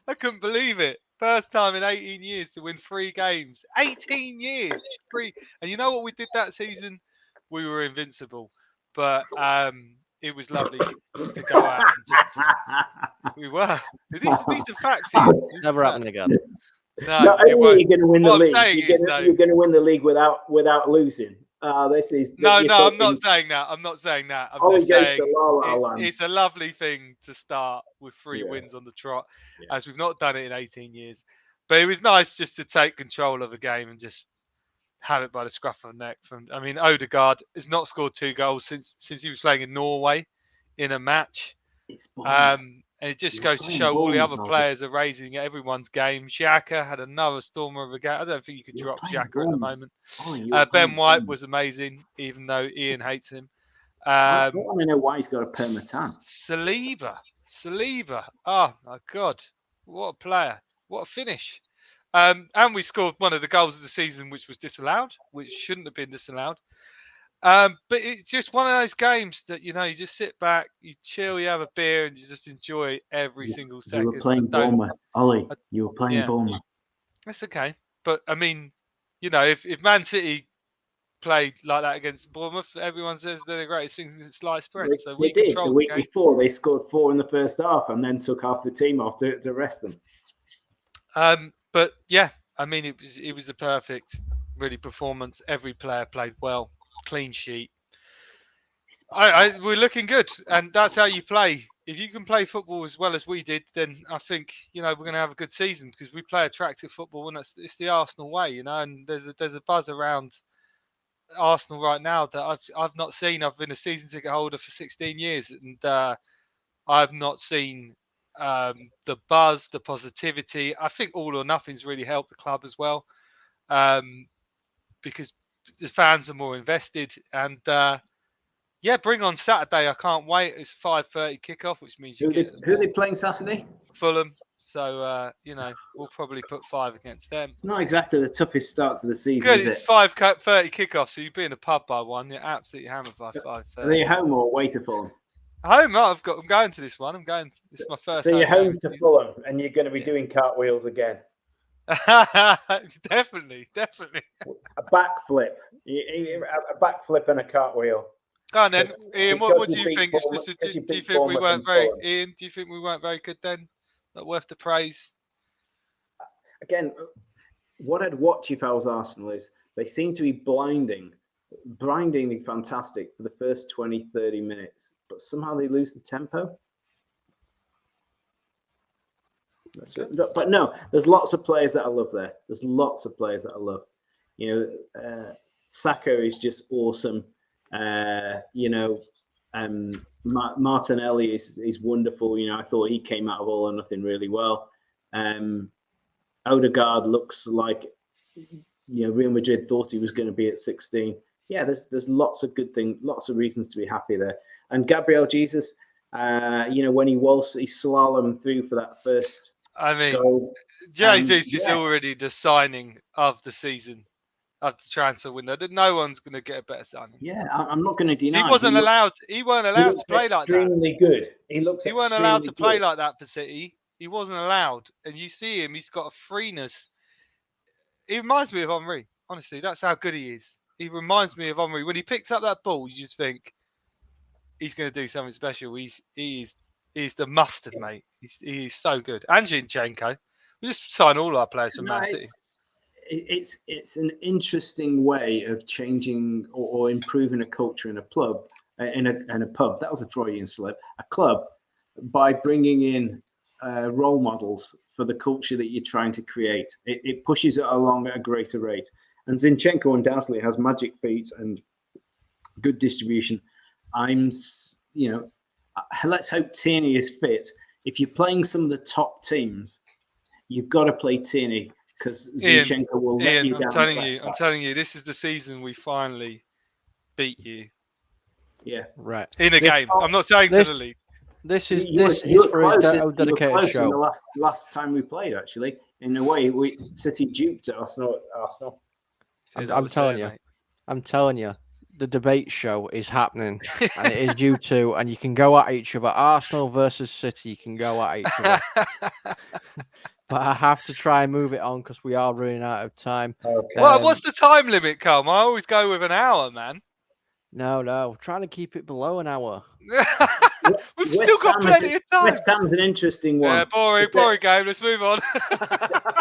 I couldn't believe it. First time in 18 years to win 3 games. 18 years, 3. And you know what we did that season? We were invincible. But it was lovely to go out and just. We were. These are facts here. Never happened again. No, not only are you going to win the league, you're going to win the league without losing. This is I'm not saying that. I'm just saying it's a lovely thing to start with 3 wins on the trot, as we've not done it in 18 years. But it was nice just to take control of a game and just have it by the scruff of the neck. Odegaard has not scored 2 goals since he was playing in Norway in a match. And it just goes to show all the other players are raising everyone's game. Xhaka had another stormer of a game. I don't think you could drop Xhaka at the moment. Ben White was amazing, even though Ian hates him. I don't want to know why he's got a permatan. Saliba. Oh, my God. What a player. What a finish. And we scored one of the goals of the season, which was disallowed, which shouldn't have been disallowed. But it's just one of those games that you just sit back, you chill, you have a beer, and you just enjoy every single second. You were playing Bournemouth, Ollie. You were playing yeah. Bournemouth. That's okay. But I mean, if Man City played like that against Bournemouth, everyone says they're the greatest thing since sliced bread. So we did. controlled The week game. before, they scored 4 in the first half and then took half the team off to rest them. But yeah, I mean, it was a perfect, really, performance. Every player played well, clean sheet. We're looking good, and that's how you play. If you can play football as well as we did, then I think we're going to have a good season because we play attractive football, and it's the Arsenal way, And there's a buzz around Arsenal right now that I've not seen. I've been a season ticket holder for 16 years, and I've not seen the buzz, the positivity. I think All or Nothing's really helped the club as well, because the fans are more invested. And bring on Saturday. I can't wait. It's 5:30 kickoff, which means who are they playing Saturday? Fulham. So we'll probably put 5 against them. It's not exactly the toughest starts of the season. It's good. It's 5:30 kickoff, so you'd be in a pub by 1. You're absolutely hammered by 5:30. Are they home or away to Fulham? Home. I'm going to this one. This is my first. So you're home to Fulham, and you're going to be doing cartwheels again. Definitely. A backflip. A backflip and a cartwheel. Go on then, Ian. What do you think? Do you think we weren't very? Ian, do you think we weren't very good then? Not worth the praise. Again, what I'd watch if I was Arsenal is they seem to be blindingly fantastic for the first 20, 30 minutes, but somehow they lose the tempo. But no, there's lots of players that I love there. There's lots of players that I love. Saka is just awesome. Martinelli is wonderful. I thought he came out of All or Nothing really well. Odegaard looks like Real Madrid thought he was going to be at 16. Yeah, there's lots of good things, lots of reasons to be happy there. And Gabriel Jesus, when he slalomed through for that first. I mean, goal, Jesus is already the signing of the season, of the transfer window. No one's going to get a better signing. Yeah, I'm not going to deny. He weren't allowed to play like that. Extremely good. He weren't allowed to play like that for City. He wasn't allowed, and you see him. He's got a freeness. He reminds me of Henry. Honestly, that's how good he is. He reminds me of Henry. When he picks up that ball, you just think he's going to do something special. He's the mustard, mate. He's so good. And Zinchenko. We just sign all our players from Man City. It's an interesting way of changing or improving a culture in a club, in a pub. That was a Freudian slip. A club, by bringing in role models for the culture that you're trying to create. It pushes it along at a greater rate. And Zinchenko undoubtedly has magic feet and good distribution. Let's hope Tierney is fit. If you're playing some of the top teams, you've got to play Tierney because Zinchenko will let you down. I'm telling you, this is the season we finally beat you. Yeah, right. In a game. I'm not saying to the league. This is for his dedicated show. The last time we played, actually, in a way, City duped Arsenal. I'm telling you, the debate show is happening, and it is you two, and you can go at each other. Arsenal versus City, you can go at each other. But I have to try and move it on because we are running out of time. Okay. What's the time limit, Colm? I always go with an hour, man. No, trying to keep it below an hour. We've still got plenty of time. West Ham's an interesting one. Yeah, boring game. Let's move on.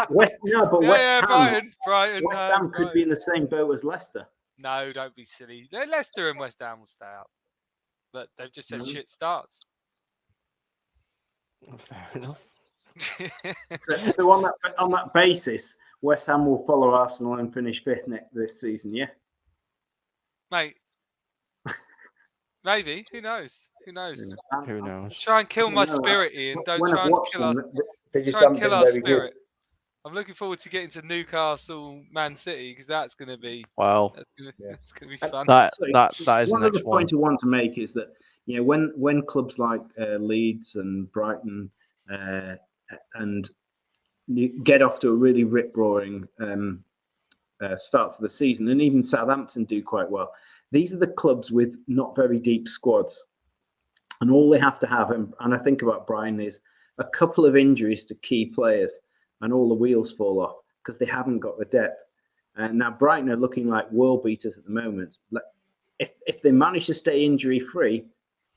West Ham. Brighton. West Ham could be in the same boat as Leicester. No, don't be silly. Leicester and West Ham will stay out, but they've just said shit starts. Fair enough. So on that basis, West Ham will follow Arsenal and finish 5th this season. Yeah, mate. Maybe. Who knows? Who knows? Try and kill my spirit, Ian. Don't try and kill our spirit. I'm looking forward to getting to Newcastle, Man City, because that's going to be it's going to be fun. That is one the other next point I want to make is that when clubs like Leeds and Brighton and get off to a really rip roaring start to the season, and even Southampton do quite well. These are the clubs with not very deep squads. And all they have to have, and I think about Brighton, is a couple of injuries to key players and all the wheels fall off because they haven't got the depth. And now Brighton are looking like world beaters at the moment. If they manage to stay injury free,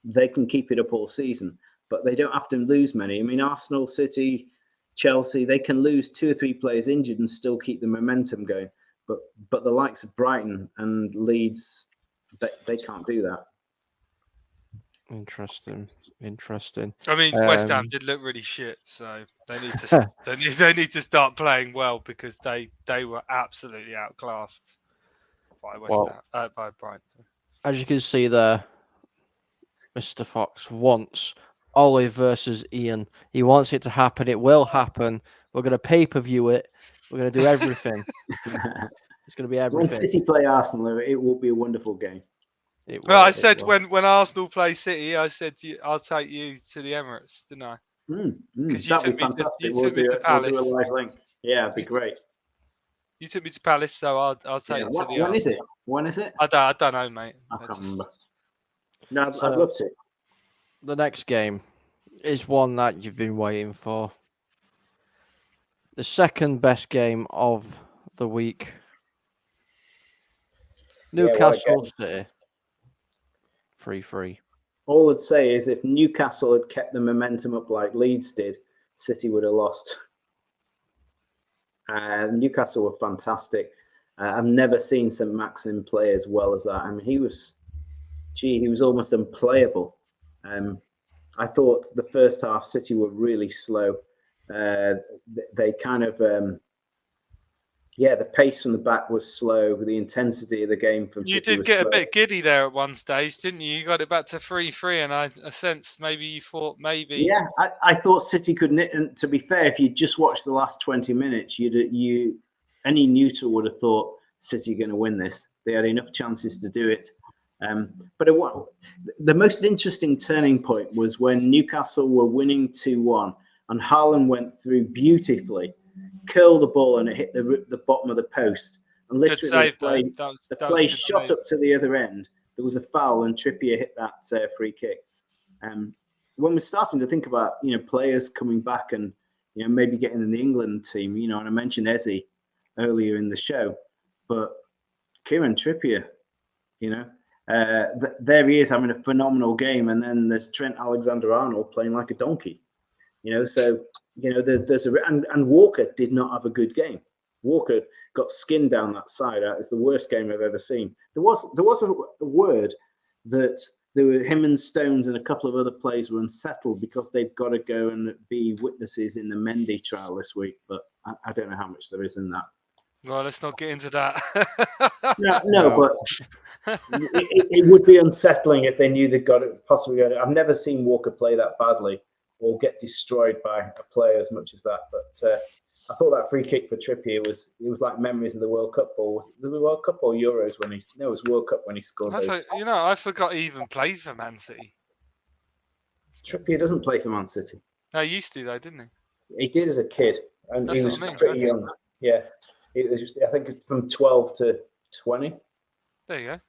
they can keep it up all season, but they don't have to lose many. I mean, Arsenal, City, Chelsea, they can lose 2 or 3 players injured and still keep the momentum going. But the likes of Brighton and Leeds, they can't do that. Interesting. I mean, West Ham did look really shit, so they need to they need to start playing well because they were absolutely outclassed by by Brighton. As you can see there, Mr. Fox wants Ollie versus Ian. He wants it to happen. It will happen. We're going to pay-per-view it. We're going to do everything. It's going to be everything. When City play Arsenal, it will be a wonderful game. Well, I said when Arsenal play City, I said I'll take you to the Emirates, didn't I? Because that'd be fantastic. We'll do a live link. Yeah, it'd be great. You took me to Palace, so I'll take you to the. When is it? When is it? I don't know, mate. I can't remember. No, I'd love to. The next game is one that you've been waiting for. The second best game of the week. Newcastle City. 3-3. All I'd say is if Newcastle had kept the momentum up like Leeds did, City would have lost. Newcastle were fantastic. I've never seen St. Maxim play as well as that. I mean, he was almost unplayable. I thought the first half City were really slow. They kind of, the pace from the back was slow. The intensity of the game from City was slow. You did get a bit giddy there at one stage, didn't you? You got it back to 3-3, and I sensed maybe you thought maybe. Yeah, I thought City could. And to be fair, if you just watched the last 20 minutes, any neutral would have thought City going to win this. They had enough chances to do it. But the most interesting turning point was when Newcastle were winning 2-1 and Haaland went through beautifully, curled the ball and it hit the bottom of the post. And literally the play shot up to the other end. There was a foul and Trippier hit that free kick. When we're starting to think about players coming back and maybe getting in the England team, and I mentioned Eze earlier in the show, but Kieran Trippier, there he is having a phenomenal game, and then there's Trent Alexander-Arnold playing like a donkey. There's and Walker did not have a good game. Walker got skinned down that side. It's the worst game I've ever seen. There was a word that him and Stones and a couple of other players were unsettled because they've got to go and be witnesses in the Mendy trial this week. But I don't know how much there is in that. Well, let's not get into that. No, but it would be unsettling if they knew they got it. Possibly, I've never seen Walker play that badly or get destroyed by a player as much as that. But I thought that free kick for Trippier was like memories of the World Cup. Or was it the World Cup or Euros when it was World Cup when he scored those. I forgot he even plays for Man City. Trippier doesn't play for Man City. No, he used to though, didn't he? He did as a kid, and That's he was what I mean, pretty young. Yeah, it was I think from 12 to 20. There you go.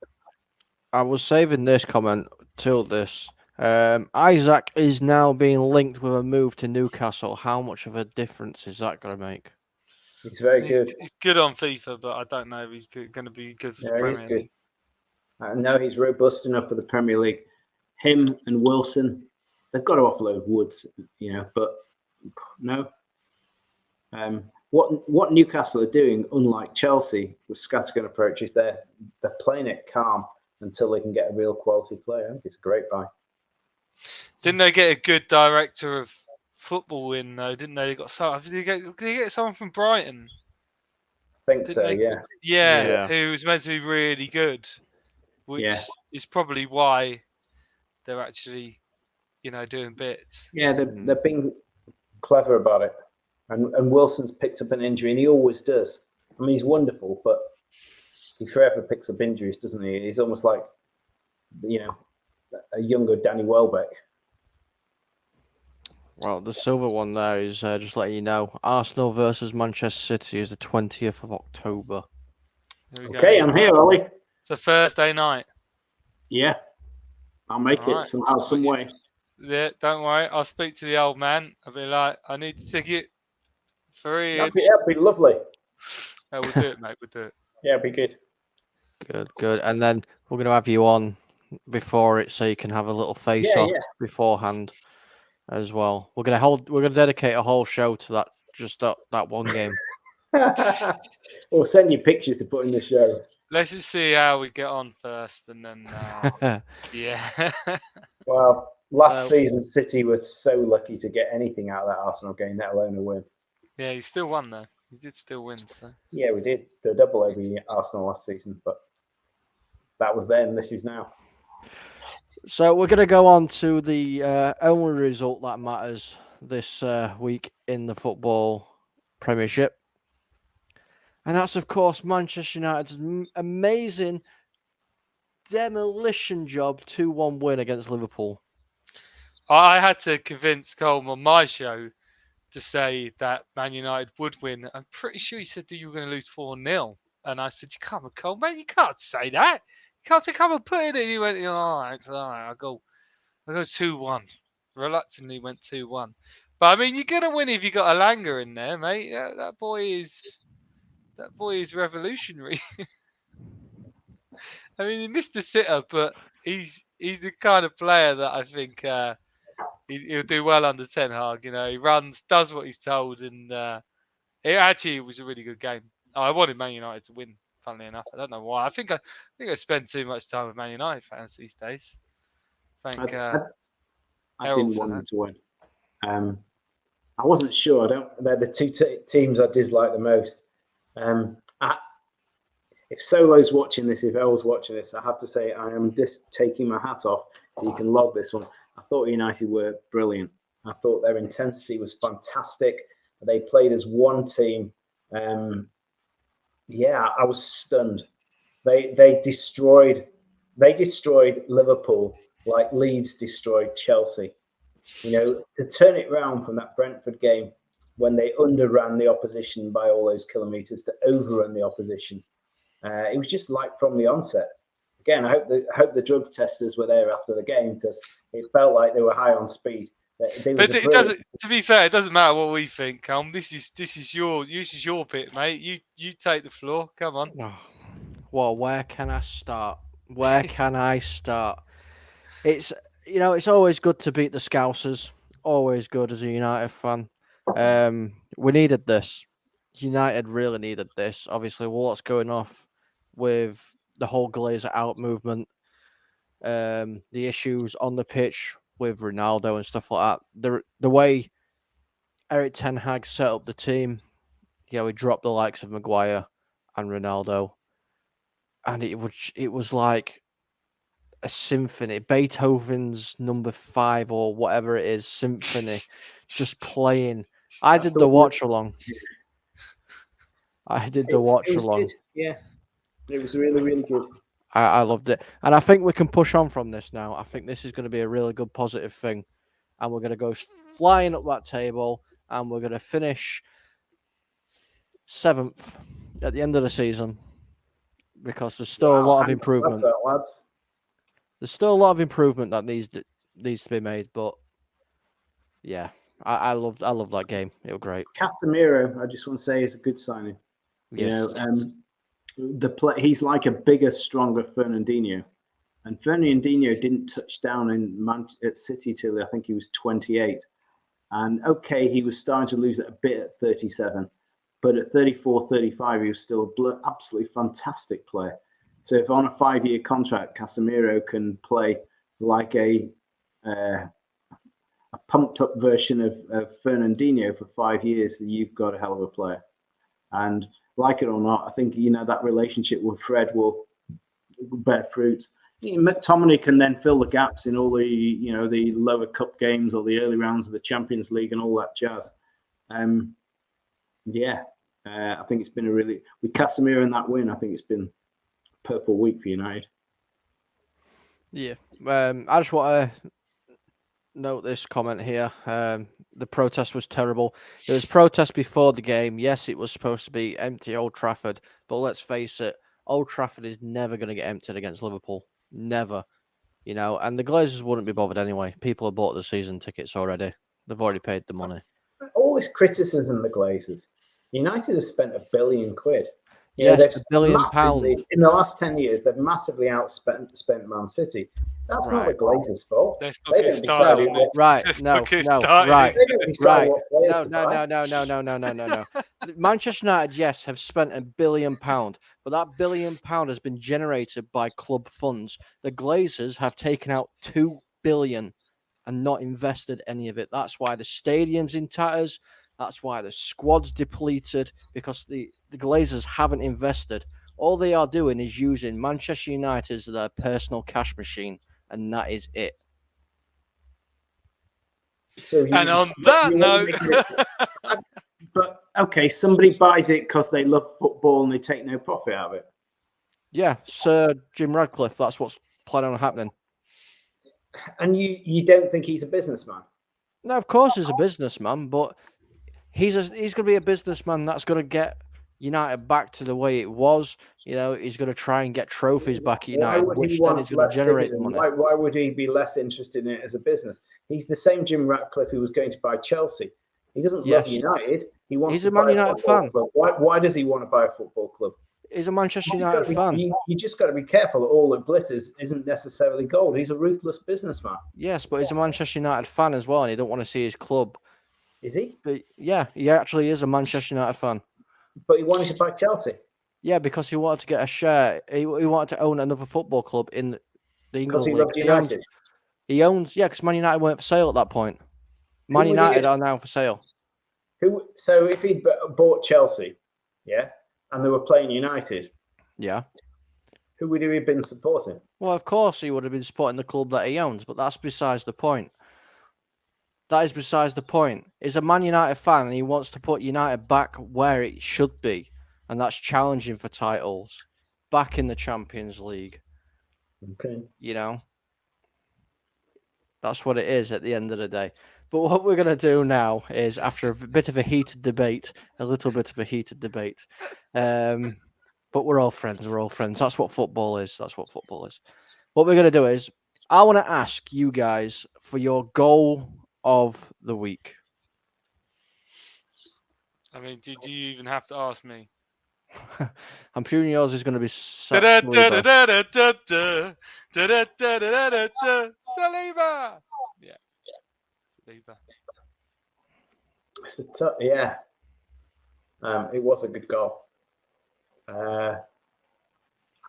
I was saving this comment till this. Isaac is now being linked with a move to Newcastle. How much of a difference is that going to make? He's very good. He's good on FIFA, but I don't know if he's going to be good for the Premier League. No, he's robust enough for the Premier League. Him and Wilson, they've got to offload Woods, but no. What Newcastle are doing, unlike Chelsea, with scattergun approaches, they're playing it calm until they can get a real quality player. I think it's a great buy. Didn't they get a good director of football in though? Didn't they? Did they get someone from Brighton? I think so. Yeah. Yeah, who was meant to be really good, which is probably why they're actually, doing bits. Yeah, they're being clever about it. And Wilson's picked up an injury, and he always does. I mean, he's wonderful, but he forever picks up injuries, doesn't he? He's almost like, a younger Danny Welbeck. Well, the silver one there is just letting you know, Arsenal versus Manchester City is the 20th of October. Okay, I'm here, Ollie. It's a Thursday night. Yeah, I'll make All it right. somehow, some way. Yeah, don't worry. I'll speak to the old man. I'll be like, I need a ticket for Ian. That'd be lovely. Oh, we'll do it, mate. We'll do it. Yeah, it'd be good. Good. And then we're going to have you on before it so you can have a little face off beforehand as well. We're going to dedicate a whole show to that, just that one game. We'll send you pictures to put in the show. Let's just see how we get on first, and then yeah. Well, last season, City were so lucky to get anything out of that Arsenal game, let alone a win. Yeah, he still won though. He did still win. So. Yeah, we did the double over Arsenal last season, but that was then. This is now. So we're going to go on to the only result that matters this week in the football Premiership. And that's, of course, Manchester United's amazing demolition job 2-1 win against Liverpool. I had to convince Colm on my show to say that Man United would win. I'm pretty sure he said that you were going to lose 4-0. And I said, come on, Colm, man, you can't say that. You can't say, come on, put it in. He went, all right. I'll go 2-1. Reluctantly went 2-1. But, I mean, you're going to win if you got a Langer in there, mate. That boy is revolutionary. I mean, he missed the sitter, but he's the kind of player that I think he'll do well under Ten Hag. You know, he runs, does what he's told, and it was a really good game. I wanted Man United to win. Funnily enough, I don't know why. I think I spend too much time with Man United fans these days. I didn't want them to win. I wasn't sure. They're the two teams I dislike the most. If Solo's watching this, if El's watching this, I have to say I am just taking my hat off so you can log this one. I thought United were brilliant. I thought their intensity was fantastic. They played as one team. I was stunned. They destroyed Liverpool like Leeds destroyed Chelsea. You know, to turn it around from that Brentford game when they underran the opposition by all those kilometres to overrun the opposition. It was just like from the onset. Again, I hope the drug testers were there after the game because it felt like they were high on speed. But it doesn't. To be fair, it doesn't matter what we think. This is your bit, mate. You take the floor. Come on. Oh, well, where can I start? It's it's always good to beat the Scousers. Always good as a United fan. We needed this. United really needed this. Obviously, what's going off with the whole Glazer out movement, the issues on the pitch with Ronaldo and stuff like that. The way Erik Ten Hag set up the team, we dropped the likes of Maguire and Ronaldo, and it was like a symphony, Beethoven's number 5 or whatever it is, symphony, just playing. I did the watch along. Yeah, it was really, really good. I loved it. And I think we can push on from this now. I think this is going to be a really good positive thing. And we're going to go flying up that table and we're going to finish 7th at the end of the season because there's still a lot of improvement. There's still a lot of improvement that needs to be made. But yeah, I love that game. It was great. Casemiro, I just want to say, is a good signing. Yes. He's like a bigger, stronger Fernandinho, and Fernandinho didn't touch down at City till I think he was 28, and he was starting to lose it a bit at 37, but at 34, 35 he was still absolutely fantastic player. So if on a 5-year contract, Casemiro can play like a pumped up version of Fernandinho for 5 years, then you've got a hell of a player. And like it or not, I think that relationship with Fred will bear fruit. McTominay can then fill the gaps in all the the lower cup games or the early rounds of the Champions League and all that jazz. I think it's been with Casemiro and that win. I think it's been a purple week for United. Yeah, I just want to note this comment here. The protest was terrible. There was protest before the game. Yes, it was supposed to be empty Old Trafford, but let's face it, Old Trafford is never going to get emptied against Liverpool. Never. You know, and the Glazers wouldn't be bothered anyway. People have bought the season tickets already. They've already paid the money. All this criticism of the Glazers. United have spent £1 billion. You know, Yes, they've £1 billion. in the last 10 years, they've massively outspent Man City. That's not the Right. Glazers' fault. Let's They not get don't decide started on what. it. Right. Let's No. not get No. started Right. They don't decide Right. what players No. to No. buy. No. Manchester United, yes, have spent £1 billion, but that £1 billion has been generated by club funds. The Glazers have taken out £2 billion and not invested any of it. That's why the stadium's in tatters. That's why the squad's depleted, because the Glazers haven't invested. All they are doing is using Manchester United as their personal cash machine, and that is it. So And on that note, but okay, somebody buys it because they love football and they take no profit out of it. Yeah, Sir Jim Radcliffe, that's what's planning on happening. And you don't think he's a businessman? No, of course he's a businessman, but he's going to be a businessman that's going to get United back to the way it was. You know, he's going to try and get trophies back at United, which then is going to generate money. Why would he be less interested in it as a business? He's the same Jim Ratcliffe who was going to buy Chelsea. He doesn't love United. He wants He's to a Man buy United fan. Club. Why does he want to buy a football club? He's a Manchester United fan. You just got to be careful that all that glitters isn't necessarily gold. He's a ruthless businessman. Yes, but he's a Manchester United fan as well, and he don't want to see his club. Is he? But yeah, he actually is a Manchester United fan. But he wanted to buy Chelsea. Yeah, because he wanted to get a share. He wanted to own another football club in the England League. Loved United. He owns, yeah, because Man United weren't for sale at that point. Man United are now for sale. So if he'd bought Chelsea, yeah, and they were playing United, yeah, who would he have been supporting? Well, of course he would have been supporting the club that he owns, but that's besides the point. That is besides the point. He's a Man United fan and he wants to put United back where it should be, and that's challenging for titles, back in the Champions League. Okay. You know, that's what it is at the end of the day. But what we're going to do now is, after a bit of a heated debate, but we're all friends. We're all friends. That's what football is. What we're going to do is, I want to ask you guys for your goal of the week. I mean, do you even have to ask me? I'm sure yours is going to be Saliba. Yeah. Saliba. Yeah. It was a good goal. I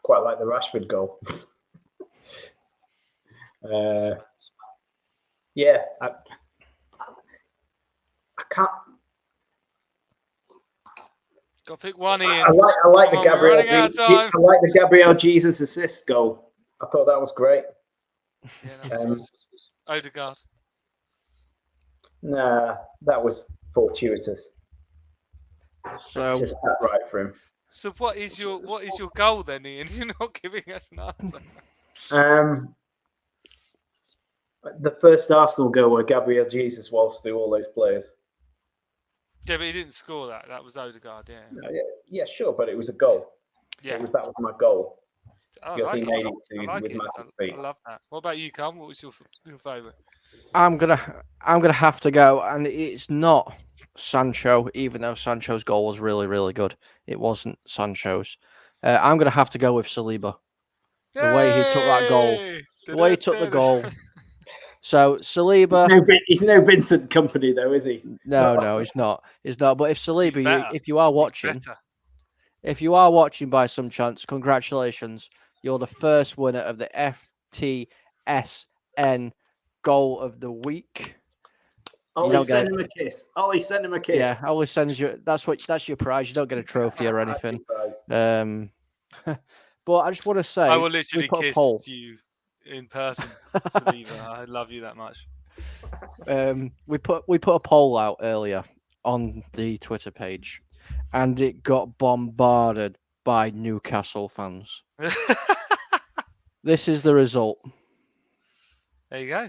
quite like the Rashford goal. Yeah, I can't. Got to pick one, Ian. I like the Gabriel. Running out of time. I like the Gabriel Jesus assist goal. I thought that was great. Yeah, that was Odegaard. Nah, that was fortuitous. So Just sat right for him. So what is your goal then, Ian? You're not giving us an answer. The first Arsenal goal where Gabriel Jesus waltzed through all those players. Yeah, but he didn't score that. That was Odegaard, yeah. Yeah, sure, but it was a goal. Yeah. That was my goal. I Because like he made it. it I like with it. magic feet. I love that. What about you, Colm? What was your favourite? I'm gonna have to go, and it's not Sancho, even though Sancho's goal was really, really good. It wasn't Sancho's. I'm gonna have to go with Saliba. The way he took that goal. The way he took the goal. So Saliba. He's no Vincent Company though, is he? No, he's not. He's not. But if Saliba, if you are watching, by some chance, congratulations. You're the first winner of the FTSN Goal of the Week. Ollie, send him a kiss. Ollie, send him a kiss. Yeah, Ollie sends you. That's your prize. You don't get a trophy or anything. But I just want to say, I will literally kiss you in person, Saliba. I love you that much. We put a poll out earlier on the Twitter page, and it got bombarded by Newcastle fans. This is the result. There you go.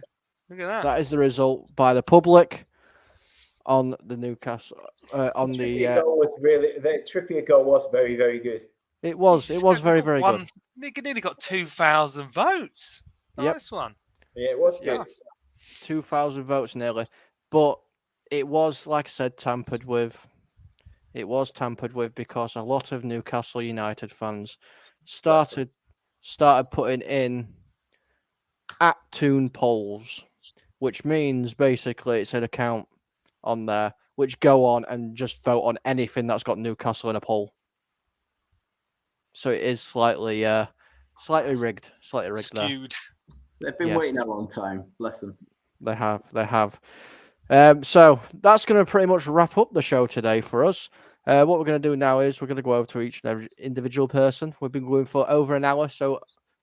Look at that. That is the result by the public on the Newcastle. The Trippier goal was very, very good. It was very, very good. Nick nearly got 2,000 votes. Yep. Nice one. Yeah, it was Good good. stuff. 2,000 votes nearly. But it was, like I said, tampered with. It was tampered with because a lot of Newcastle United fans started putting in at-tune polls, which means basically it's an account on there which go on and just vote on anything that's got Newcastle in a poll. So it is slightly rigged. Slightly rigged there. Skewed. They've been Yes. waiting a long time. Bless them. They have. So that's going to pretty much wrap up the show today for us. What we're going to do now is we're going to go over to each and every individual person. We've been going for over an hour. So,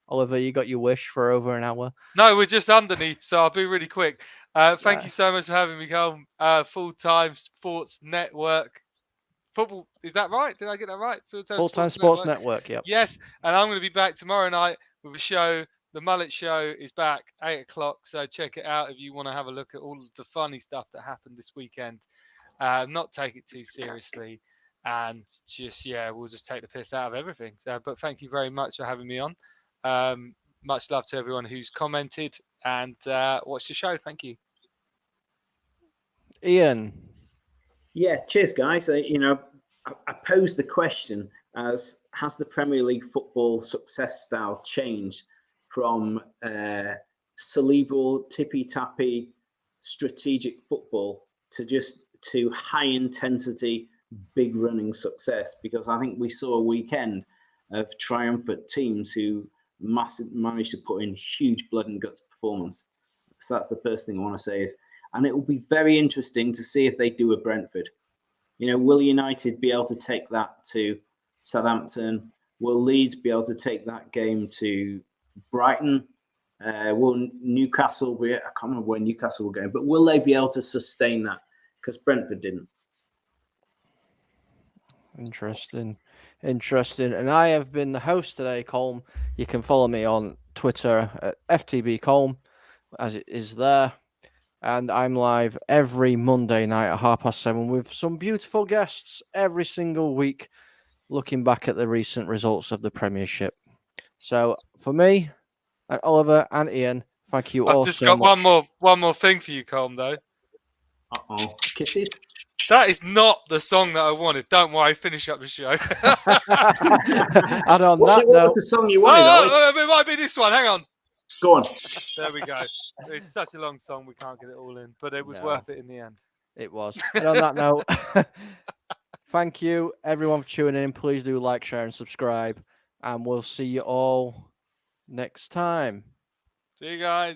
Oliver, you got your wish for over an hour. No, we're just underneath, so I'll be really quick. Thank you so much for having me, Colm. Full-time Sports Network. Football, is that right? Did I get that right? Full-time Sports Network, yep. Yes, and I'm going to be back tomorrow night with a show. The Mullet Show is back 8 o'clock, so check it out if you want to have a look at all of the funny stuff that happened this weekend. Not take it too seriously, and just we'll just take the piss out of everything. So, but thank you very much for having me on. Much love to everyone who's commented and watched the show. Thank you. Ian. Yeah, cheers, guys. I posed the question as, has the Premier League football success style changed from cerebral, tippy-tappy, strategic football to high-intensity, big running success? Because I think we saw a weekend of triumphant teams who managed to put in huge blood and guts performance. So that's the first thing I want to say and it will be very interesting to see if they do at Brentford. Will United be able to take that to Southampton? Will Leeds be able to take that game to Brighton? Will Newcastle be? I can't remember where Newcastle were going, but will they be able to sustain that? Because Brentford didn't. Interesting. And I have been the host today, Colm. You can follow me on Twitter at FTB Colm, as it is there. And I'm live every Monday night at 7:30 with some beautiful guests every single week, looking back at the recent results of the Premiership. So for me, and Oliver and Ian, thank you all so much. I've just got one more thing for you, Colm, though. Uh-oh. Kisses? That is not the song that I wanted. Don't worry, finish up the show. And on that What note, was the song you wanted, Ollie? It might be this one. Hang on. Go on. There we go. It's such a long song, we can't get it all in, but it was worth it in the end. It was. And on that note, thank you everyone for tuning in. Please do like, share, and subscribe. And we'll see you all next time. See you guys.